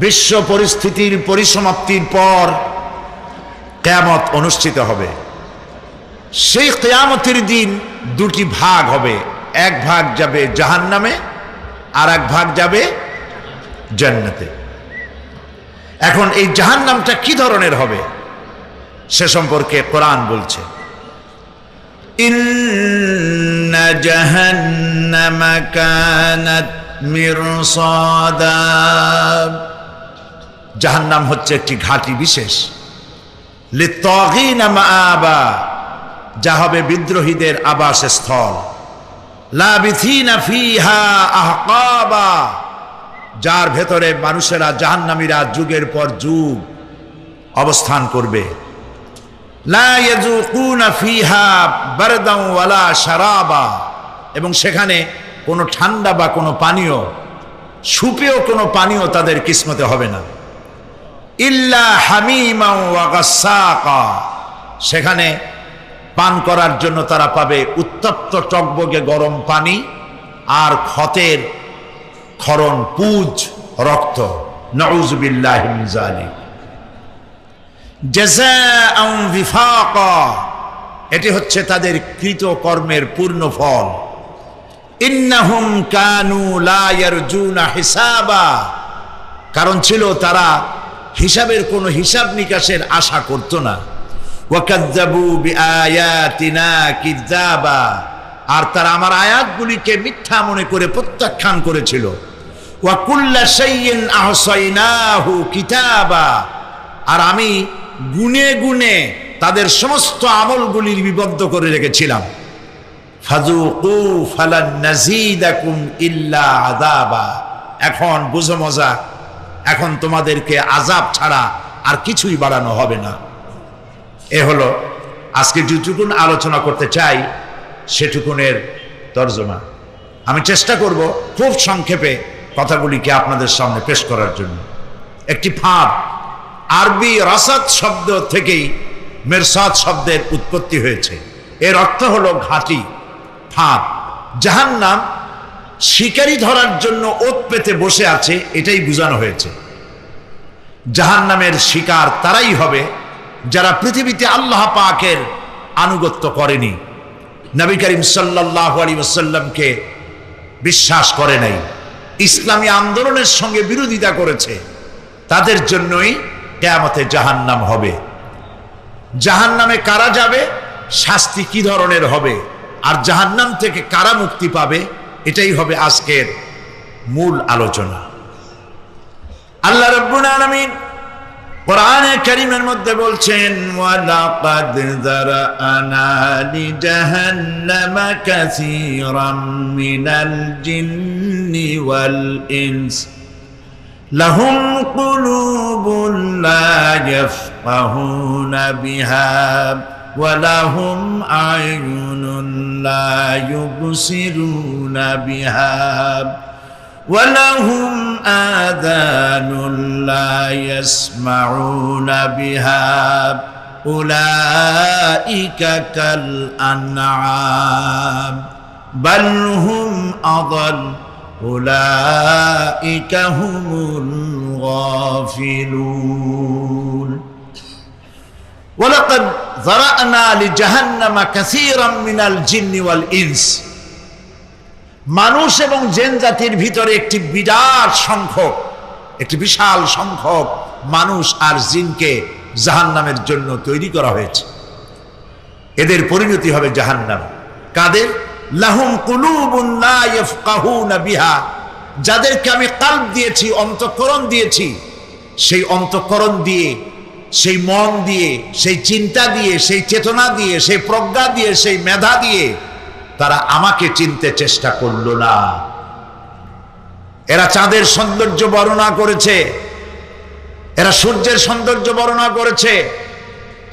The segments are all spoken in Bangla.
বিশ্ব পরিস্থিতির পরিসমাপ্তির পর কিয়ামত অনুষ্ঠিত হবে। সেই কিয়ামতের দিন দুটি ভাগ হবে, এক ভাগ যাবে জাহান্নামে আর এক ভাগ যাবে জান্নাতে। এখন এই জাহান্নামটা কি ধরনের হবে সে সম্পর্কে কোরআন বলছে, ইন্না জাহান্নামা কানাত মিরসাদা। জাহান্নাম হচ্ছে একটি ঘাঁটি বিশেষ, লিত্তাগিনা মাআবা, যা হবে বিদ্রোহীদের আবাসস্থল, লাবিথিনা ফিহা আহকাবা, যার ভেতরে মানুষেরা জাহান্নামীরা যুগের পর যুগ অবস্থান করবে। লা ইয়াযুকুনা ফিহা বারদান ওয়ালা শারাবা, এবং সেখানে কোনো ঠান্ডা বা কোনো পানীয়, সুপেয় কোনো পানীয় তাদের কিসমতে হবে না। ইল্লা হামিমা ওয়া গাসসাকা, সেখানে পান করার জন্য তারা পাবে উত্তপ্ত টকবগে গরম পানি আর ক্ষতের ক্ষরণ পুজ রক্ত। নাউযু বিল্লাহি মিন যালিক। জাযাআন বিফাকা, এটি হচ্ছে তাদের কৃত কর্মের পূর্ণ ফল। ইন্নাহুম কানু লা ইয়ারজুনা হিসাবা, কারণ ছিল তারা হিসাবের কোনো হিসাব নিকাশের আশা করত না। ওয়াকাযযাবু বিআয়াতিনা কিযাবা, আর তারা আমার আয়াতগুলিকে মিথ্যা মনে করে প্রত্যাখ্যান করেছিল। ওয়া কুল্লা শাইইন আহসাইনাহু কিতাবা, আর আমি গুনে গুনে তাদের সমস্ত আমলগুলি লিপিবদ্ধ করে রেখেছিলাম। ফাযুকু ফালান নাযীদাকুম ইল্লা আযাবা, এখন বুঝো মজা, এখন তোমাদেরকে আযাব ছাড়া আর কিছুই বাড়ানো হবে না। এ হলো আজকে যেটুকুন আলোচনা করতে চাই সেটুকুনের তর্জমা। আমি চেষ্টা করব খুব সংক্ষেপে কথাগুলিকে আপনাদের সামনে পেশ করার জন্য। একটি ফাঁদ, আরবি রাসাদ শব্দ থেকেই মেরসাদ শব্দের উৎপত্তি হয়েছে। এর অর্থ হলো ঘাঁটি, ফাঁদ। জাহান্নাম শিকারি ধরার জন্য ওত পেতে বসে আছে, এটাই বোঝানো হয়েছে। জাহান্নামের শিকার তারাই হবে যারা পৃথিবীতে আল্লাহ পাকের আনুগত্য করেনি, নবী করিম সাল্লাল্লাহু আলাইহি ওয়াসাল্লামকে বিশ্বাস করে নাই, ইসলামী আন্দোলনের সঙ্গে বিরোধিতা করেছে, তাদের জন্যই কিয়ামতে জাহান্নাম হবে। জাহান্নামে কারা যাবে, শাস্তি কি ধরনের হবে, আর জাহান্নাম থেকে কারা মুক্তি পাবে, এটাই হবে আজকের মূল আলোচনা। আল্লাহ রাব্বুল আলামিন কোরআনে কারীমের মধ্যে বলছেন, ওয়ালাকাদ যারানা লিজাহান্নামা কাসীরাম মিনাল জিন্নি ওয়াল ইনস লাহুম কুলুবুন লা ইয়াফকাহুনা বিহা ওয়া লাহুম আ'য়ুনুন লা ইউবসিরুনা বিহা وَلَهُمْ آذَانٌ لَا يَسْمَعُونَ بِهَا أُولَئِكَ كَالْأَنْعَامِ بَلْ هُمْ أَضَلُّ أُولَئِكَ هُمُ الْغَافِلُونَ وَلَقَدْ ذَرَأْنَا لِجَهَنَّمَ كَثِيرًا مِنَ الْجِنِّ وَالْإِنسِ, মানুষ এবং জিন জাতির ভিতরে একটি বিশাল সংখ্যক মানুষ আর জিনকে জাহান্নামের জন্য তৈরি করা হয়েছে। এদের পরিণতি হবে জাহান্নাম। কাদের? লাহুম কুলুবুন লা ইয়াফকাহুনা বিহা, যাদেরকে আমি কলব দিয়েছি, অন্তঃকরণ দিয়েছি, সেই অন্তঃকরণ দিয়ে, সেই মন দিয়ে, সেই চিন্তা দিয়ে, সেই চেতনা দিয়ে, সেই প্রজ্ঞা দিয়ে, সেই মেধা দিয়ে তারা আমাকে চিনতে চেষ্টা করল না। এরা চাঁদের সৌন্দর্য বর্ণনা করেছে, এরা সূর্যের সৌন্দর্য বর্ণনা করেছে,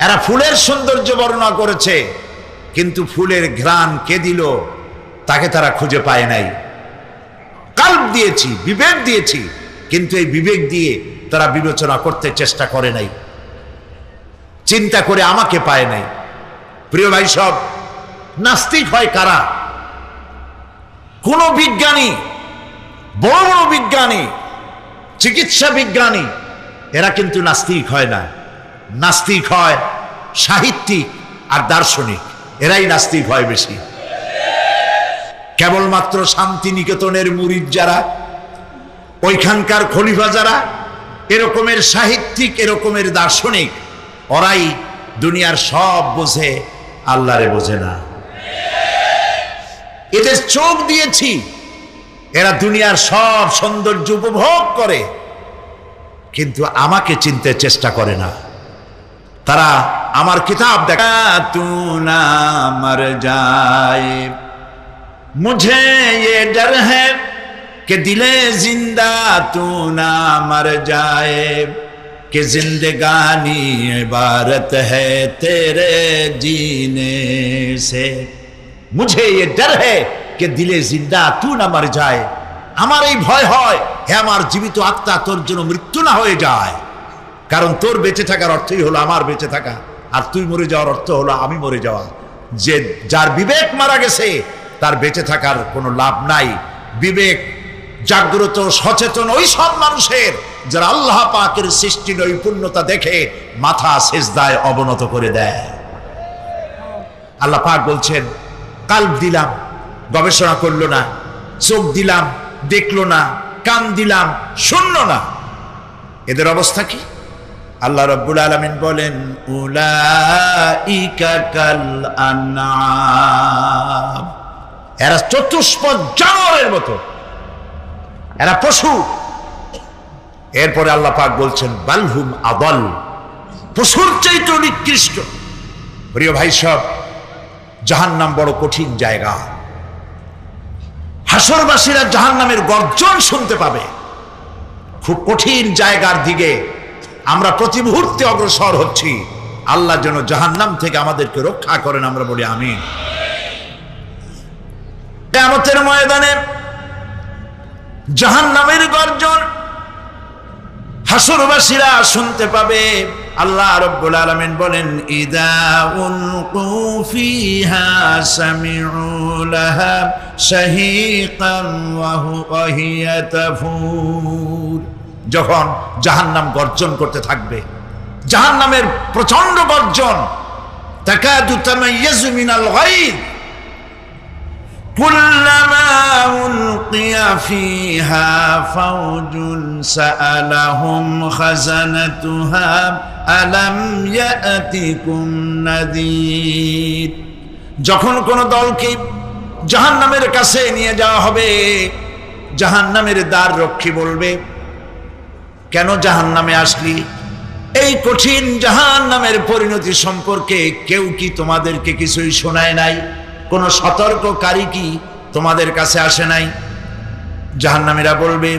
এরা ফুলের সৌন্দর্য বর্ণনা করেছে, কিন্তু ফুলের ঘ্রাণ কে দিল তাকে তারা খুঁজে পায় নাই। কলব দিয়েছি, বিবেক দিয়েছি, কিন্তু এই বিবেক দিয়ে তারা বিবেচনা করতে চেষ্টা করে নাই, চিন্তা করে আমাকে পায় নাই। প্রিয় ভাই সব, নাস্তিক হয় কারা? কোন বিজ্ঞানী, বড় বড় বিজ্ঞানী চিকিৎসা বিজ্ঞানী, এরা কিন্তু নাস্তিক হয় না। নাস্তিক হয় সাহিত্যিক আর দার্শনিক, এরাই নাস্তিক হয় বেশি। কেবলমাত্র শান্তিনিকেতনের মুরিদ যারা, ওইখানকার খলিফা যারা, এরকমের সাহিত্যিক, এরকমের দার্শনিক, ওরাই দুনিয়ার সব বোঝে, আল্লাহরে বোঝে না। এদের চোখ দিয়েছি, এরা দুনিয়ার সব সৌন্দর্য উপভোগ করে, কিন্তু আমাকে চিনতে চেষ্টা করে না। তারা আমার কিতাব দেখা তু না মর যায়, মুঝে ये डर है कि दिले जिंदा तू ना मर जाए, कि जिंदगानी इबारत है तेरे जीने से, मुझे ये डर है कि दिले जिंदा तू ना मर जाए। আমার এই ভয় হয়, হে আমার জীবিত আত্মা, তোর জন্য মৃত্যু না হয়ে যায়। কারণ তোর বেঁচে থাকার অর্থই হলো আমার বেঁচে থাকা, আর তুই মরে যাওয়ার অর্থ হলো আমি মরে যাওয়া। যে যার বিবেক মারা গেছে তার বেঁচে থাকার কোনো লাভ নাই। বিবেক জাগ্রত সচেতন ওই সব মানুষের যারা আল্লাহ পাকের সৃষ্টি নৈপুণ্যতা দেখে মাথা সেজদায় অবনত করে দেয়। আল্লাহ পাক বলছেন, কাল্ব দিলাম, গবেষণা করলো না, চোখ দিলাম, দেখলো না, কান দিলাম, শুনলো না। এদের অবস্থা কি? আল্লাহ রাব্বুল আলামিন বলেন, উলাইকা কাল আনআম, এরা চতুষ্পদ জানোয়ারের মতো, এরা পশু। এরপরে আল্লাহ পাক বলছেন, বালহুম আদাল, পশুর চাইতে নিকৃষ্ট। প্রিয় ভাই সব, জাহান্নাম বড় কঠিন জায়গা। হাসরবাসীরা জাহান্নামের গর্জন শুনতে পাবে। খুব কঠিন জায়গার দিকে আমরা প্রতি মুহূর্তে অগ্রসর হচ্ছি। আল্লাহ যেন জাহান্নাম থেকে আমাদেরকে রক্ষা করেন, আমরা বলি আমিন। কিয়ামতের ময়দানে জাহান্নামের গর্জন হাসরবাসীরা শুনতে পাবে। আল্লাহ রাব্বুল আলামিন বলেন, ইদা উলকু ফিহা সামিউ লাহা শাহীকান ওয়া হিয়া তাফুর, যখন জাহান্নাম গর্জন করতে থাকবে, জাহান্নামের প্রচন্ড গর্জন, তাকাদু তামাইয়াজু মিনাল গায়দ, কুল্লামা উলকিয়া ফিহা ফাওজুন সাআলাহুম খাজানাতুহা আলাম ইয়াতিকুম নাযীর, যখন কোন দলকে জাহান্নামের কাছে নিয়ে যাওয়া হবে, জাহান্নামের দ্বার রক্ষী বলবে, কেন জাহান্নামে আসলি? এই কঠিন জাহান্নামের পরিণতি সম্পর্কে কেউ কি তোমাদেরকে কিছুই শোনায় নাই? কোন সতর্ককারী কি তোমাদের কাছে আসে নাই? জাহান্নামীরা বলবে,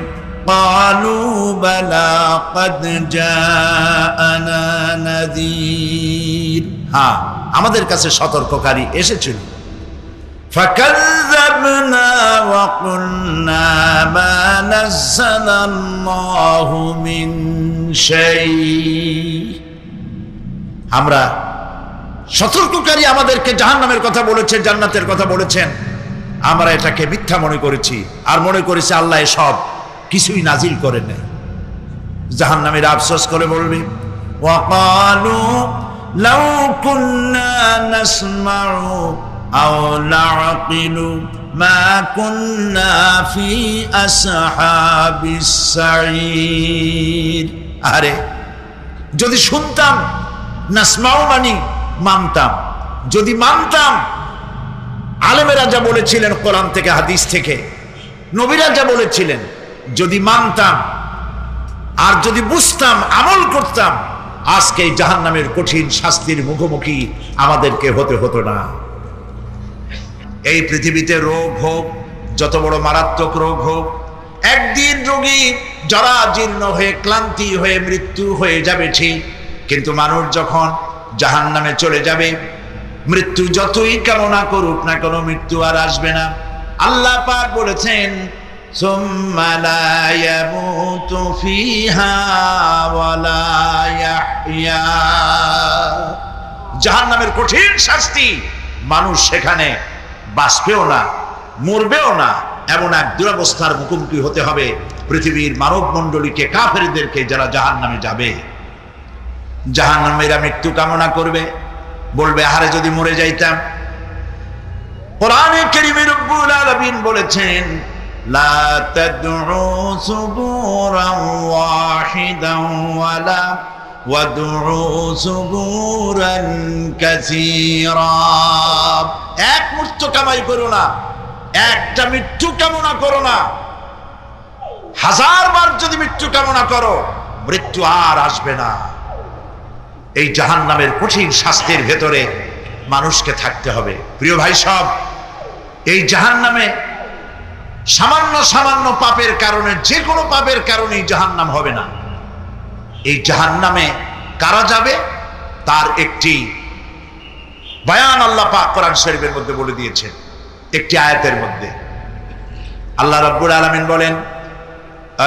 ক্বালু বালা ক্বাদ জাআনা নাযীর, হ্যাঁ আমাদের কাছে সতর্ককারী এসেছিল। ফাকাযযাবনা ওয়া কুলনা মা নাযালাল্লাহু মিন শাই, আমরা সতর্ককারী আমাদেরকে জাহান্নামের কথা বলেছেন, জান্নাতের কথা বলেছেন, আমরা এটাকে মিথ্যা মনে করেছি আর মনে করেছি আল্লাহ সব কিছুই নাজিল করেন নাই। জাহান্নামীরা আফসোস করে বলবে, ওয়াকালু লাউ কুন্না নাসমাউ আও নাআকিলু মা কুন্না ফি আসহাবিস সাঈর, আরে যদি শুনতাম, নাসমাউ মানি মানতাম, যদি মানতাম, আলেমেরা যা বলেছিলেন কোরআন থেকে হাদিস থেকে, নবীরা যা বলেছিলেন, যদি মানতাম আর যদি বুঝতাম, আমল করতাম, আজকে জাহান্নামের কঠিন শাস্তির মুখোমুখি আমাদেরকে হতে হতো না। এই পৃথিবীতে রোগ হোক, যত বড় মারাত্মক রোগ হোক, একদিন রোগী জরাজীর্ণ হয়ে ক্লান্তি হয়ে মৃত্যু হয়ে যাবে ঠিক, কিন্তু মানুষ যখন জাহান্নামে চলে যাবে, মৃত্যু যতই কামনা করুক না কেন, মৃত্যু আর আসবে না। আল্লাহ পাক বলেছেন, সুম্মা লা ইয়ামুতু ফিহা ওয়া লা ইয়াহইয়া, জাহান্নামের কঠিন শাস্তি, মানুষ সেখানে বাঁচবেও না, মরবেও না, এমন এক দুরবস্থার মুখোমুখি হতে হবে। পৃথিবীর মানব মণ্ডলীকে, কাফেরদেরকে যারা জাহান্নামে যাবে, জাহান্নামীরা মৃত্যু কামনা করবে, বলবে আহারে যদি মরে যাইতাম। কোরআনে কারীমে রব্বুল আলামিন বলেছেন লা তাদউ সুবুরান ওয়াহিদান ওয়ালা ওয়াদউ সুবুরান কাসীরা। এক মৃত্যু কামাই করো না, একটা মৃত্যু কামনা করো না। 1000 বার যদি মৃত্যু কামনা করো, মৃত্যু আর আসবে না। এই জাহান্নামের কঠিন শাস্তির ভেতরে মানুষকে থাকতে হবে। প্রিয় ভাই সব, এই জাহান্নামে সামান্য সামান্য পাপের কারণে, যে কোনো পাপের কারণেই জাহান্নাম হবে না। এই জাহান্নামে কারা যাবে তার একটি বয়ান আল্লাহ পাক কোরআন শরীফের মধ্যে বলে দিয়েছেন। একটি আয়াতের মধ্যে আল্লাহ রাব্বুল আলামিন বলেন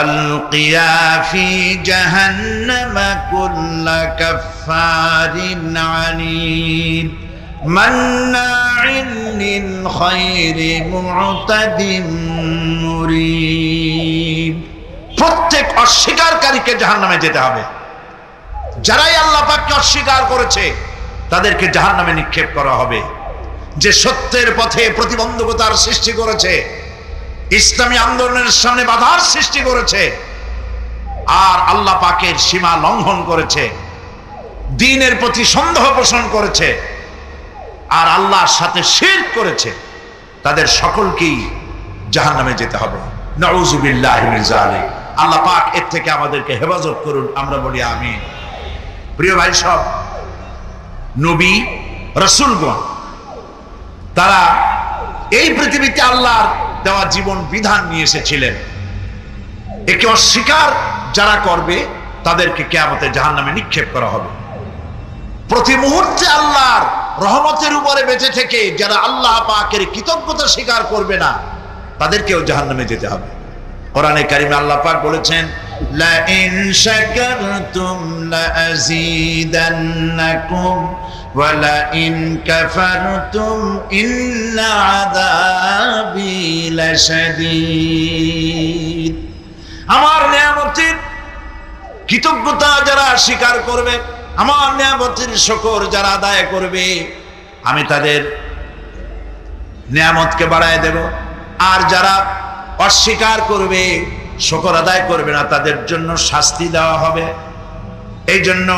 আলকিয়া ফি জাহান্নামা কুল্লা কাফফারিন আনিদ মান্নাইন লিল খায়রি মু'তাদিম মুরিব। প্রত্যেক অস্বীকারীকে জাহান্নামে যেতে হবে। যারাই আল্লাহ পাককে অস্বীকার করেছে তাদেরকে জাহান্নামে নিক্ষেপ করা হবে। যে সত্যের পথে প্রতিবন্ধকতার সৃষ্টি করেছে, ইসলামী আন্দোলনের সামনে বাধার সৃষ্টি করেছে, আর আল্লাহ পাকের সীমা লঙ্ঘন করেছে, দ্বীনের প্রতি সন্দেহ পোষণ করেছে, আর আল্লাহর সাথে শিরক করেছে, তাদের সকলকেই জাহান্নামে যেতে হবে। নাউযুবিল্লাহি মিন যালিক। আল্লাহ পাক এর থেকে আমাদেরকে হেফাজত করুন, আমরা বলি আমিন। প্রিয় ভাই সব, নবী রাসূলগণ তারা এই পৃথিবীতে আল্লাহর দেওয়া জীবন বিধান নিয়ে এসেছিলেন। একে অস্বীকার যারা করবে তাদেরকে কিয়ামতে জাহান্নামে নিক্ষেপ করা হবে। প্রতি মুহূর্তে আল্লাহর রহমতের উপরে বেঁচে থেকে যারা আল্লাহ পাকের কৃতজ্ঞতা স্বীকার করবে না তাদেরকেও জাহান্নামে যেতে হবে। কোরআনে কারিমে আল্লাহ পাক বলেছেন লা ইন শাকারতুম লা আযীদান্নাকুম ওয়া লা ইন কাফারতুম ইন্না আযাবি লাশাদীদ। আমার নিয়ামতের কৃতজ্ঞতা যারা স্বীকার করবে, আমার নিয়ামতের শুকর যারা আদায় করবে, আমি তাদের নিয়ামতকে বাড়ায় দেব। আর যারা অস্বীকার করবে, শুকর আদায় করবে না, তাদের জন্য শাস্তি দেওয়া হবে। এই জন্য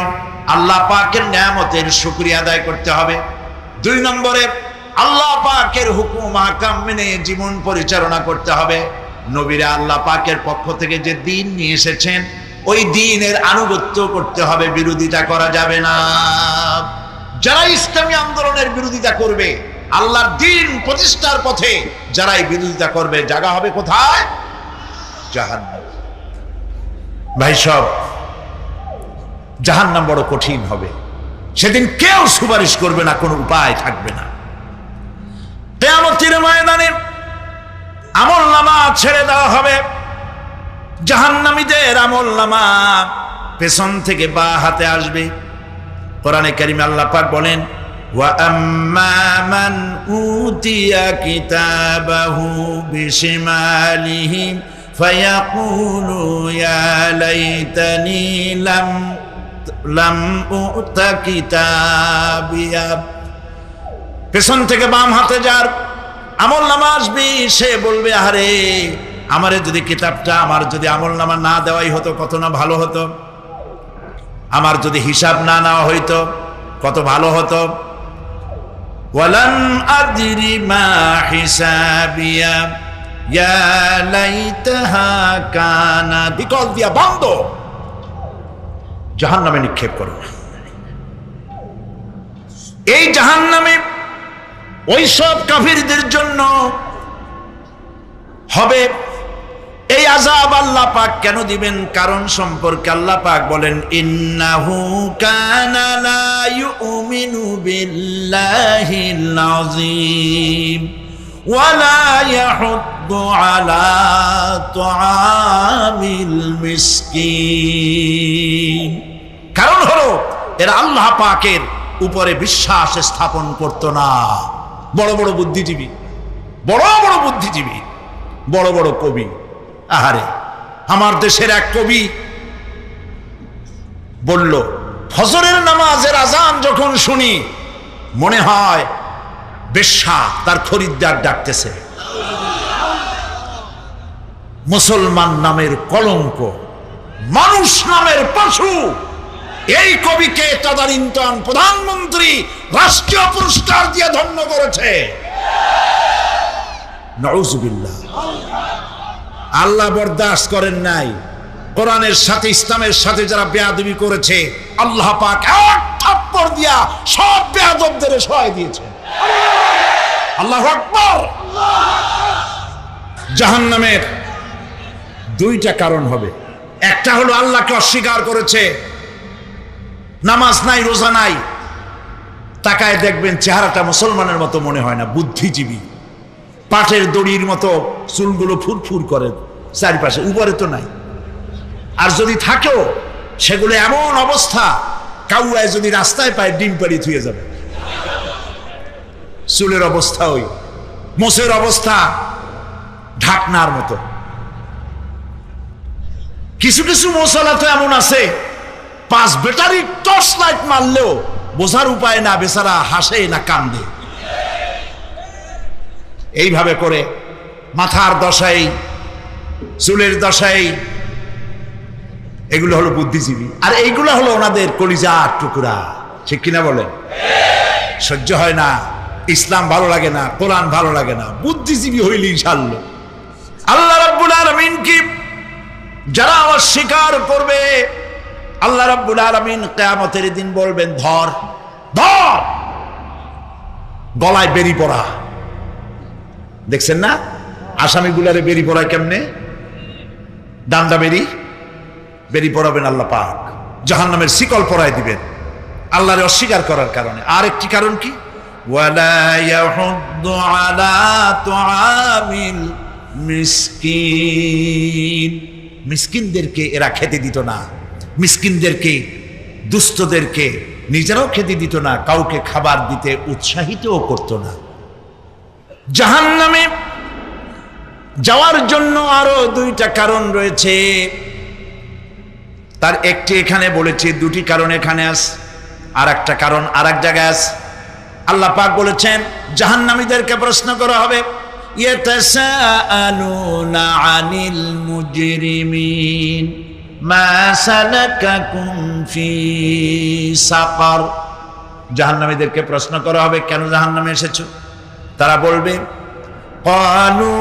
আল্লাহ পাকের নিয়ামতের শুকরিয়া আদায় করতে হবে। 2 নম্বরে আল্লাহ পাকের হুকুম আহকাম মেনে জীবন পরিচালনা করতে হবে। নবীরা আল্লাহ পাকের পক্ষ থেকে যে দ্বীন নিয়ে এসেছেন ওই দ্বীনের আনুগত্য করতে হবে, বিরোধিতা করা যাবে না। যারা ইসলামী আন্দোলনের বিরোধিতা করবে, আল্লাহর দ্বীন প্রতিষ্ঠার পথে যারাই বিরোধিতা করবে, জায়গা হবে কোথায়? জাহান্নাম। ভাই সব, জাহান্নাম বড় কঠিন হবে। সেদিন কেউ সুপারিশ করবে না, কোনো উপায় থাকবে না। কিয়ামতের ময়দানে আমলনামা ছেড়ে দেওয়া হবে। জাহান্নামীদের আমলনামা পেছন থেকে বা হাতে আসবে। কোরআনে কারিমে আল্লাহ পাক বলেন ওয়া আম্মা মান উতিয়া কিতাবাহু বিশিমালিহি ফায়াকুলু ইয়া লাইতানি লাম উতা কিতাবিয়া। পেছন থেকে বাম হাতে যার আমলনামা আসবে, সে বলবে আরে আমারে যদি কিতাবটা, আমার যদি আমলনামা না দেওয়াই হতো কত না ভালো হতো, আমার যদি হিসাব না নেওয়া হইতো কত ভালো হতো। ওয়ালাম আদরি মা হিসাবিয়া ইয়া লাইতাহা কানাত। বিকল দিয়া বন্ধ, জাহান্নামে নিক্ষেপ করো। এই জাহান্নামে ওই সব কাফিরদের জন্য হবে এই আযাব। আল্লাহ পাক কেন দিবেন কারণ সম্পর্কে আল্লাহ পাক বলেন ইন্নাহু কানা লা ইউমিনু বিল্লাহিল আযীম ওয়া লা ইয়াহুদ্দু আলা তুআমিল মিসকিন। কারণ হলো এরা আল্লাহ পাকের উপরে বিশ্বাস স্থাপন করত না। বড় বড় বুদ্ধিজীবী, বড় বড় বুদ্ধিজীবী, বড় বড় কবি, আহারে আমার দেশের এক কবি বলল, ফজরের নামাজের আজান যখন শুনি মনে হয় বেশ্যা তার খরিদ্দার ডাকতেছে। মুসলমান নামের কলঙ্ক, মানুষ নামের পশু। এই কবিকে তদানীন্তন প্রধানমন্ত্রী রাষ্ট্রীয় পুরস্কার দিয়ে ধন্য করেছে। নাউজুবিল্লাহ। আল্লাহ বরদাস্ত করেন নাই। কোরআনের সাথে ইসলামের সাথে যারা বেয়াদবি করেছে, আল্লাহ পাক এক থাপ্পড় দিয়া সব বেয়াদবদের সহায় দিয়েছে। আল্লাহু আকবার। জাহান্নামের দুইটা কারণ হবে। একটা হলো আল্লাহকে অস্বীকার করেছে, নামাজ নাই, রোজা নাই, তাকায় দেখবেন চেহারাটা মুসলমানের মতো মনে হয় না, বুদ্ধিজীবী, পাটের দড়ির মতো চুলগুলো ফুরফুর করে চারিপাশে, উপরে তো নাই। আর যদি থাকেও সেগুলো এমন অবস্থা, কাউয়ায় যদি রাস্তায় পায় ডিম পাড়ি থুয়ে যাবে। চুলের অবস্থা ওই, মোষের অবস্থা ঢাকনার মতো। কিছু কিছু মশলা তো এমন আছে, 5 ব্যাটারি টর্চ লাইট মারলেও বোঝার উপায় না, বেচারা হাসে না কান্দে। এইভাবে করে মাথার দশাই, চুলের দশাই, এগুলো হলো বুদ্ধিজীবী। আর এইগুলো হলো ওনাদের কলিজার টুকরা। ঠিক কিনা বলেন? সহ্য হয় না, ইসলাম ভালো লাগে না, কোরআন ভালো লাগে না, বুদ্ধিজীবী হইলে ইনশাআল্লাহ। আল্লাহ রাব্বুল আলামিন কি যারা অস্বীকার করবে, আল্লাহ রাব্বুল আলামিন কিয়ামতের দিন বলবেন, ধর ধর, গলায় বেরি পড়া। দেখছেন না আসামিগুলারে বেরি পড়ায় কেমনে? ডান্ডা বেরি পড়াবেন আল্লাহ পাক, জাহান্নামের শিকল পরায় দিবেন আল্লাহরে অস্বীকার করার কারণে। আর একটি কারণ কি? ওয়ালা ইয়াহুদ্দু আলা তুআমিল মিসকিন। মিসকিনদেরকে এরা খেতে দিত না, মিসকিনদেরকে, দুস্থদেরকে নিজেরাও খেতে দিত না, কাউকে খাবার দিতে উৎসাহিতও করত না। জাহান্নামে যাওয়ার জন্য আরো দুইটা কারণ রয়েছে, তার একটি এখানে বলেছি, দুটি কারণ এখানে আছে, আর একটা কারণ আর এক জায়গায় আছে। আল্লাহ পাক বলেছেন জাহান্নামীদেরকে প্রশ্ন করা হবে, ইয়াতাসাআলুনা আনিল মুজরিমিন মা সালাকাকুম ফি সাকার। জাহান্নামীদেরকে প্রশ্ন করা হবে, কেন জাহান্নামে এসেছো? তারা বলবে, ক্বালু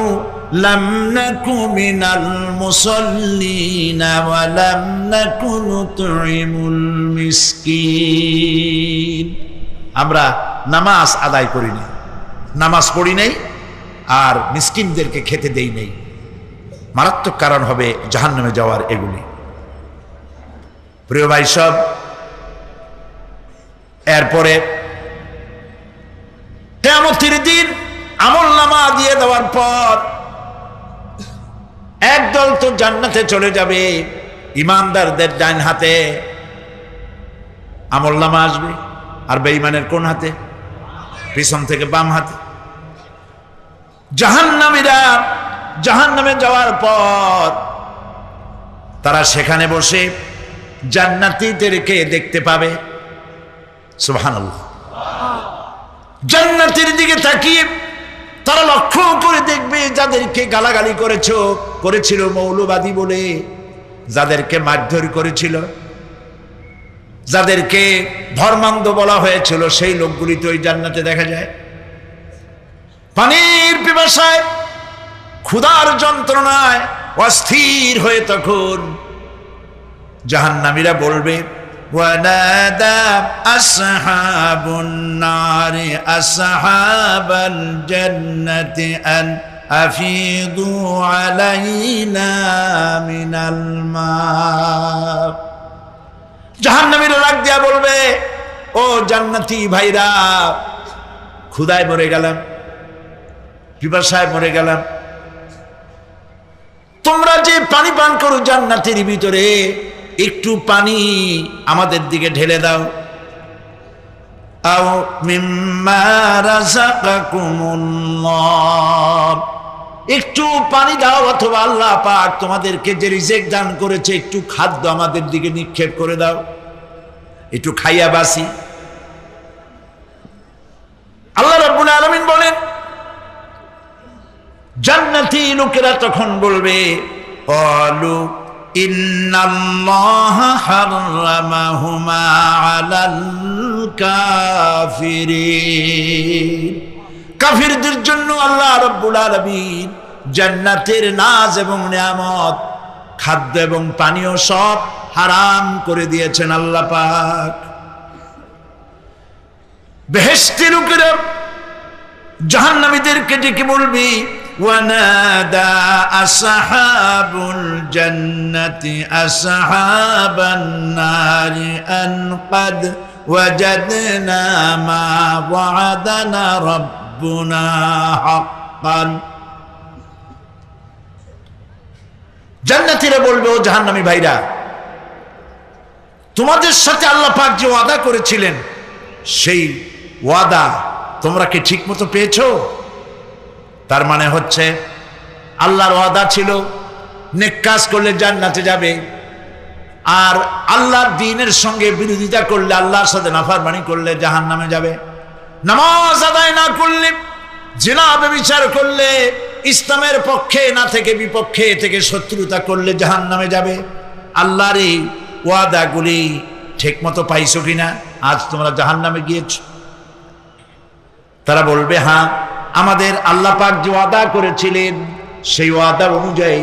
লাম নাকু মিনাল মুসাল্লিনা ওয়া লাম নাকু নুতঈমুল মিসকিন। আমরা নামাজ আদায় করি নাই, নামাজ পড়ি নাই, আর মিসকিনদেরকে খেতে দেই নাই। মারাত্মক কারণ হবে জাহান্নামে যাওয়ার এগুলি। প্রিয় ভাই সব, এরপরে কিয়ামতের দিন আমলনামা দিয়ে দেওয়ার পর একদল তো জান্নাতে চলে যাবে, ইমানদারদের ডান হাতে আমলনামা আসবে, আর বেঈমানের কোন হাতে? পিছন থেকে বাম হাতে। জাহান্নামীরা জাহান্নামে যাওয়ার পর তারা সেখানে বসে জান্নাতীদেরকে দেখতে পাবে। সুবহানাল্লাহ। জান্নাতের দিকে তাকিয়ে তারা লক্ষ্য করে দেখবে, যাদেরকে গালাগালি করেছিল মৌলবাদী বলে, যাদেরকে মারধর করেছিল, যাদেরকে ধর্মান্ধ বলা হয়েছিল, সেই লোকগুলি তো ওই জান্নাতে দেখা যায়। পানির পিপাসায়, ক্ষুধার যন্ত্রণায় অস্থির হয়ে তখন জাহান্নামীরা বলবে, ওয়ানাদা আসহাবুন নারি আসহাবাল জান্নাতি আন আফিদু আলাইনা মিনাল মা। জাহান্নামীরা ডাক দিয়া বলবে, ও জান্নাতি ভাইরা, ক্ষুধায় মরে গেলাম, পিপাসায় মরে গেলাম, তোমরা যে পানি পান করো জান্নাতের ভিতরে, একটু পানি আমাদের দিকে ঢেলে দাও। আও মিম্মা রাযাকাকুমুল্লাহ, একটু পানি দাও, অথবা আল্লাহ পাক তোমাদেরকে যে রিজিক দান করেছে একটু খাদ্য আমাদের দিকে নিক্ষেপ করে দাও, একটু খাইয়া বাসি। আল্লাহ রাব্বুল আলামিন বলেন, জান্নাতি লোকেরা তখন বলবে, ক্বালু ইন্নাল্লাহা হাররামাহুমা আলাল কাফিরিন। কাফিরদের জন্য আল্লাহ রাব্বুল আলামিন জান্নাতের নাজ এবং নিয়ামত, খাদ্য এবং পানীয় সব হারাম করে দিয়েছেন আল্লাহ পাক। বেহেশতি লোকেরা জাহান্নামীদেরকে ডেকে বলবি, ওয়ানাদা আসহাবুল জান্নাতি আসহাবান নারি আন ক্বাদ ওয়াজাদনা মা ওয়া'আদানা রাব্বুনা হাক্কান। জান্নাতীরা বলবে, ও জাহান্নামী ভাইরা, তোমাদের সাথে আল্লাহ পাক যে ওয়াদা করেছিলেন সেই ওয়াদা তোমরা কি ঠিক মতো পেয়েছো? তার মানে হচ্ছে আল্লাহর ওয়াদা ছিল নেক কাজ করলে জান্নাতে যাবে, আর আল্লাহর দ্বীনের সঙ্গে বিরোধিতা করলে, আল্লাহর সাথে নাফরমানি করলে জাহান্নামে যাবে। নামাজ আদায় না করলে, জিনা ব্যভিচার করলে, ইসলামের পক্ষে না থেকে বিপক্ষে থেকে শত্রুতা করলে জাহান্নামে যাবে। আল্লাহর এই ওয়াদাগুলি ঠিক মতো পাইছো কিনা? আজ তোমরা জাহান্নামে গিয়েছো। তারা বলবে, হ্যাঁ, আমাদের আল্লাহ পাক যে ওয়াদা করেছিলেন সেই ওয়াদা অনুযায়ী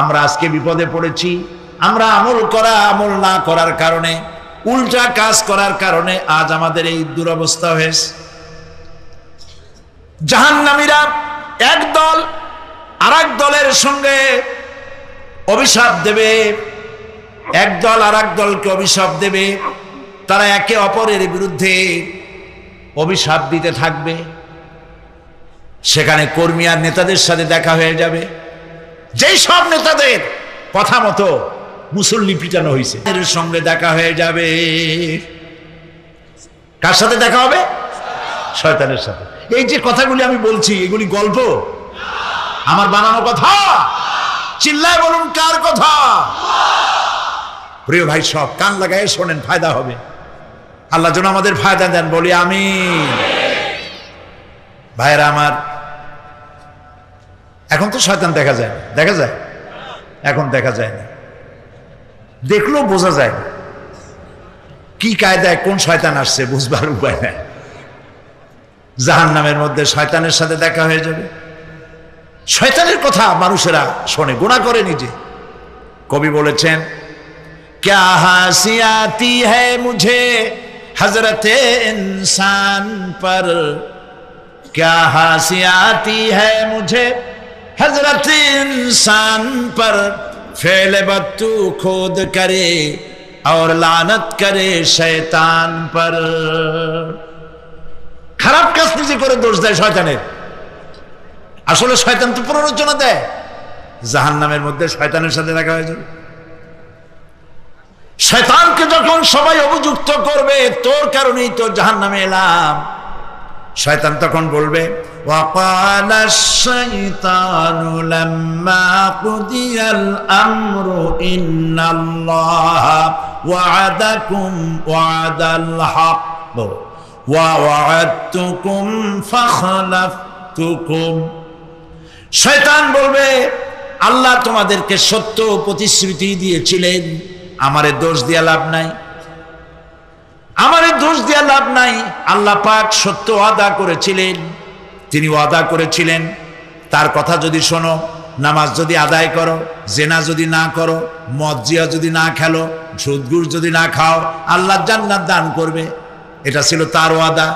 আমরা আজকে বিপদে পড়েছি। আমরা আমল না করার কারণে, উল্টা কাজ করার কারণে আজ আমাদের এই দুরবস্থা হয়েছে। জাহান্নামীরা এক দল আরেক দলের সঙ্গে অভিশাপ দেবে, এক দল আরেক দলকে অভিশাপ দেবে। তারা একে অপরের বিরুদ্ধে অভিশাপ দিতে থাকবে। সেখানে কর্মী আর নেতাদের সাথে দেখা হয়ে যাবে। যেই সব নেতাদের কথা মতো মুসল্লি পিটানো হয়েছে, এর সঙ্গে দেখা হয়ে যাবে। কার সাথে দেখা হবে? শয়তানের সাথে। এই যে কথাগুলি আমি বলছি, এগুলি গল্প, আমার বানানো কথা? চিল্লায় বলুন, কার কথা? প্রিয় ভাই, সব কান লাগায় শোনেন, ফায়দা হবে। আল্লাহ যেন আমাদের ফায়দা দেন, বলি আমিন। ভাইরা আমার, এখন তো শয়তান দেখা যায় না, দেখা যায়? এখন দেখা যায় না, দেখলেও বোঝা যায় না কি কায়দায় কোন শয়তান আসছে, বুঝবার উপায় নাই। জাহান্নামের মধ্যে শয়তানের সাথে দেখা হয়ে যাবে। শয়তানের কথা মানুষেরা শোনে, গুনাহ করে নিজে। কবি বলেছেন, क्या हंसी आती है मुझे हजरते इंसान पर, क्या हंसी आती है मुझे हजरते इंसान पर, फेल बत्तू खुद करे और लानत करे शैतान पर। খারাপ কাজ নিজে করে দোষ দেয় শয়তানের। আসলে শয়তান তো প্ররোচনা দেয়। জাহান্নামের মধ্যে শয়তানের সাথে দেখা হয়ে যাবে। শয়তানকে যখন সবাই অভিযুক্ত করবে, তোর কারণেই তো জাহান্নামে এলাম, শয়তান তখন বলবে, وَقَالَ الشَّيْطَانُ لَمَّا قُضِيَ الْأَمْرُ إِنَّ اللَّهَ وَعَدَكُمْ وَعْدَ الْحَقِّ وَوَعَدتُّكُمْ فَخَلَفْتُكُمْ। শয়তান বলবে, আল্লাহ তোমাদেরকে সত্য প্রতিশ্রুতি দিয়েছিলেন, আমারে দোষ দিয়া লাভ নাই, আমারে দোষ দিয়া লাভ নাই। আল্লাহ পাক সত্য ওয়াদা করেছিলেন, তিনি ওয়াদা করেছিলেন তার কথা যদি শোনো, নামাজ যদি আদায় করো, জেনা যদি না করো, মদ জিয়া যদি না খেলো, সুদ ঘুষ যদি না খাও, আল্লাহ জান্নাত দান করবে। এটা ছিল তার ওয়াদা।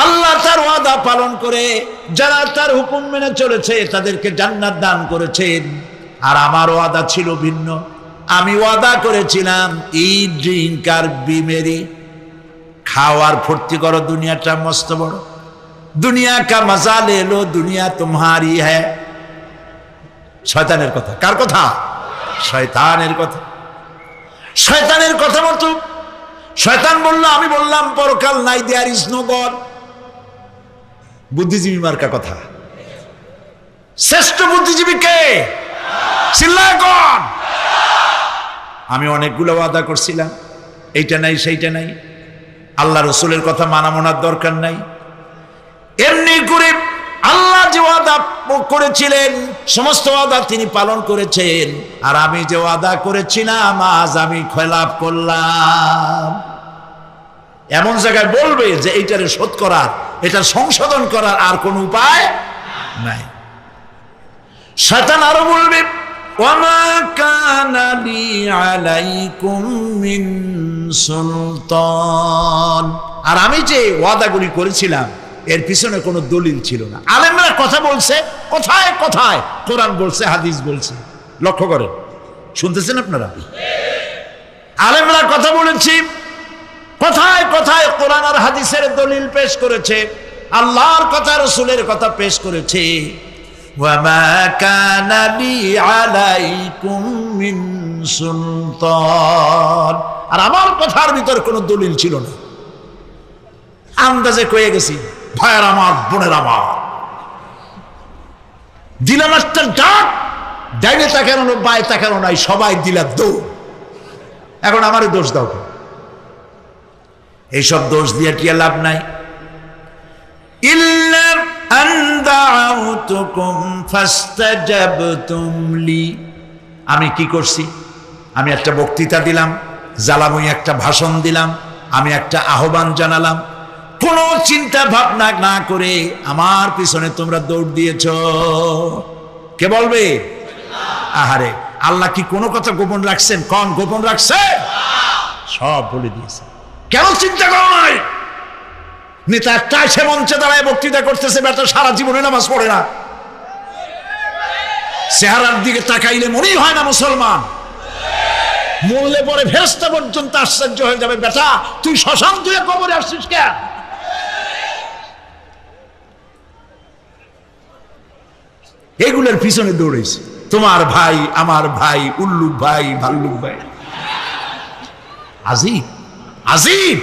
আল্লাহ তার ওয়াদা পালন করে যারা তার হুকুম মেনে চলেছে তাদেরকে জান্নাত দান করেছেন। আর আমার ওয়াদা ছিল ভিন্ন। আমি ওয়াদা করেছিলাম, ইট, ড্রিঙ্ক আর বি মেরি, খাওয়ার ফুর্তি করো, দুনিয়াটা মস্ত বড়, দুনিয়া কা মজা লে লো, দুনিয়া তোমারি হ্যায়। শয়তানের কথা। কার কথা? শয়তানের কথা। শয়তানের কথা মতো শয়তান বলল, আমি বললাম পরকাল নাই, দেয়ার ইজ নো গড। বুদ্ধিজীবী মার্কা কথা। শ্রেষ্ঠ বুদ্ধিজীবী কে? চিল্লায় কোন? আমি অনেকগুলো ওয়াদা করছিলাম, এইটা নাই সেইটা নাই, আল্লাহ রসুলের কথা মানা মানার দরকার নাই। এমনি করে আল্লাহ যে ওয়াদা করেছিলেন সমস্ত ওয়াদা তিনি পালন করেছেন, আর আমি যে ওয়াদা করেছিলাম আজ আমি খেলাপ করলাম। এমন জায়গায় বলবে যে এইটারে শোধ করার, এটা সংশোধন করার আর কোন উপায় নাই। শয়তান আরো বলবে, ওয়ামা কানা লি আলাইকুম মিন সুলতান, আর আমি যে ওয়াদাগুলি করেছিলাম এর পিছনে কোনো দলিল ছিল না। আলেমরা কথা বলছে, কোথায় কোথায় কোরআন বলছে, হাদিস বলছে। লক্ষ্য করেন, শুনতেছেন আপনারা? আলেমরা কথা বলেছি, কোথায় কোথায় কোরআন আর হাদিসের দলিল পেশ করেছে, আল্লাহর কথা রাসূলের কথা পেশ করেছে। ওয়ামা কানা লি আলাইকুম মিন সুলতান, আর আমার কথার ভিতর কোনো দলিল ছিল না। আন্দাজে কয়ে গেছি, ভাইয়ের আমার, বোনের আমার, দিলাম একটা ডাক, ডাইনে তাকানো বায়ে তাকানো নাই, সবাই দিলা দৌড়। এখন আমারই দোষ দাও, এইসব দোষ দিয়ে কি লাভ নাই। ইল্লা আন দাউতুকুম ফাস্তাজাবতুম লি, আমি কি করছি? আমি একটা বক্তৃতা দিলাম, জ্বালাময়ী একটা ভাষণ দিলাম, আমি একটা আহ্বান জানালাম, কোনো চিন্তা ভাবনা না করে আমার পিছনে তোমরা দৌড় দিয়েছ। কে বলবে? আহারে, আল্লাহ কি কোনো কথা গোপন রাখছেন? কোন গোপন রাখছে? সব বলে দিয়েছে। কেন চিন্তা করো নাই? নেতা একটা সে মঞ্চে দাঁড়ায় বক্তৃতা করতেছে, বেটা সারা জীবনে নামাজ পড়ে না, চেহারার দিকে তাকাইলে মনেই হয় না মুসলমান, মরলে পরে ফেরেশতা পর্যন্ত আশ্চর্য হয়ে যাবে, বেটা তুই শ্মশান ধুয়ে কবরে আসছিস কেন? এগুলোর পিছনে দৌড়েছে তোমার ভাই, আমার ভাই, উল্লুক ভাই, ভাল্লুক ভাই। আজিব আজিব,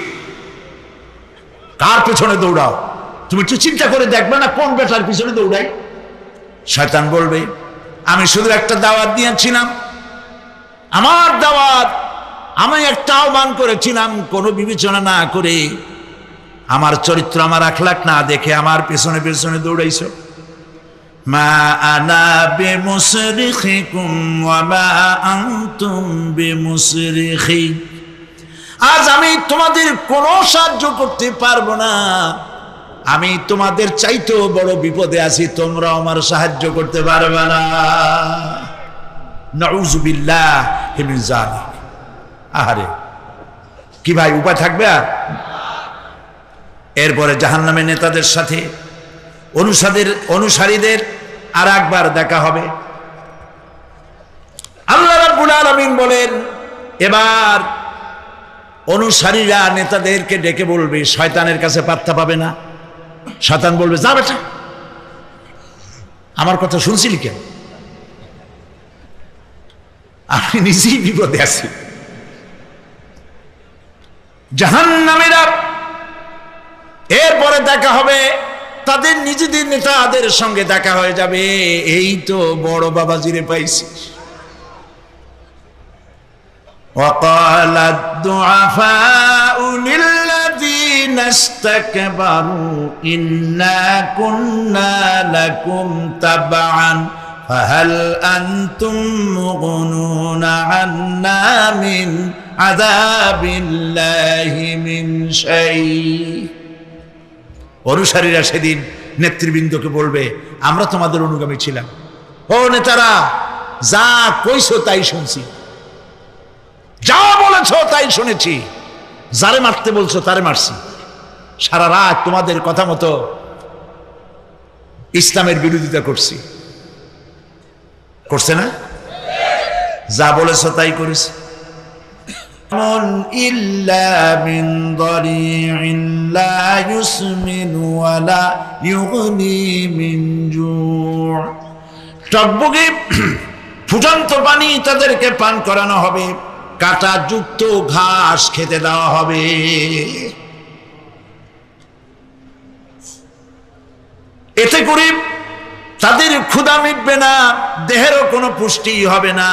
কার পেছনে দৌড়াও? তুমি একটু চিন্তা করে দেখবে না কোন বেটার পিছনে দৌড়াই? শয়তান বলবে, আমি শুধু একটা দাওয়াত দিয়েছিলাম, আমার দাওয়াত, আমি একটা আহ্বান করেছিলাম, কোনো বিবেচনা না করে, আমার চরিত্র, আমার আখলাক না দেখে আমার পেছনে পেছনে দৌড়াইছো। মা আনা বিমুসরিখিকুম ওয়া মা আনতুম বিমুসরিখি, আজ আমি তোমাদের কোনো সাহায্য করতে পারবো না, আমি তোমাদের চাইতেও বড় বিপদে আছি, তোমরা আমার সাহায্য করতে পারবে না। নাউযুবিল্লাহি মিন যালিক। আহারে, কি ভাই উপায় থাকবে আর? এরপরে জাহান্নামের নেতাদের সাথে অনুসারীদের আর একবার দেখা হবে। আল্লাহ রাব্বুল আলামিন বলেন, এবার অনুসারীরা নেতাদেরকে ডেকে বলবে, শয়তানের কাছে পাত্তা পাবে না। শয়তান বলবে, যা বেটা, আমার কথা শুনছিলি কেন? আমি নিজেই বিপদে আছি। জাহান্নামীরা এরপরে দেখা হবে, তাদের নিজেদের নেতাদের সঙ্গে দেখা হয়ে যাবে, এই তো বড় বাবাজিরে পাইছি। وقال الضعفاء للذين استكبروا إنا كنا لكم تبعا فهل أنتم مغنون عنا من عذاب الله من شيء। অনুসারীরা সেদিন নেতৃবৃন্দকে বলবে, আমরা তোমাদের অনুগামী ছিলাম, ও নেতারা, যা কইছো তাই শুনছি, যা বলেছ তাই শুনেছি, যারে মারতে বলছো তারে মারছি, সারা রাত তোমাদের কথা মতো ইসলামের বিরোধিতা করছি। করছে না? যা বলেছ তাই করেছি। ইল্লা মিন দারি'in লা ইউসমিনু ওয়া লা ইউগনি মিন জু', টকবগে ফুটন্ত পানি তাদেরকে পান করানো হবে, কাঁটা যুক্ত ঘাস খেতে দেওয়া হবে। এতে করে তাদের ক্ষুধা মিটবে না, দেহেরও কোনো পুষ্টি হবে না,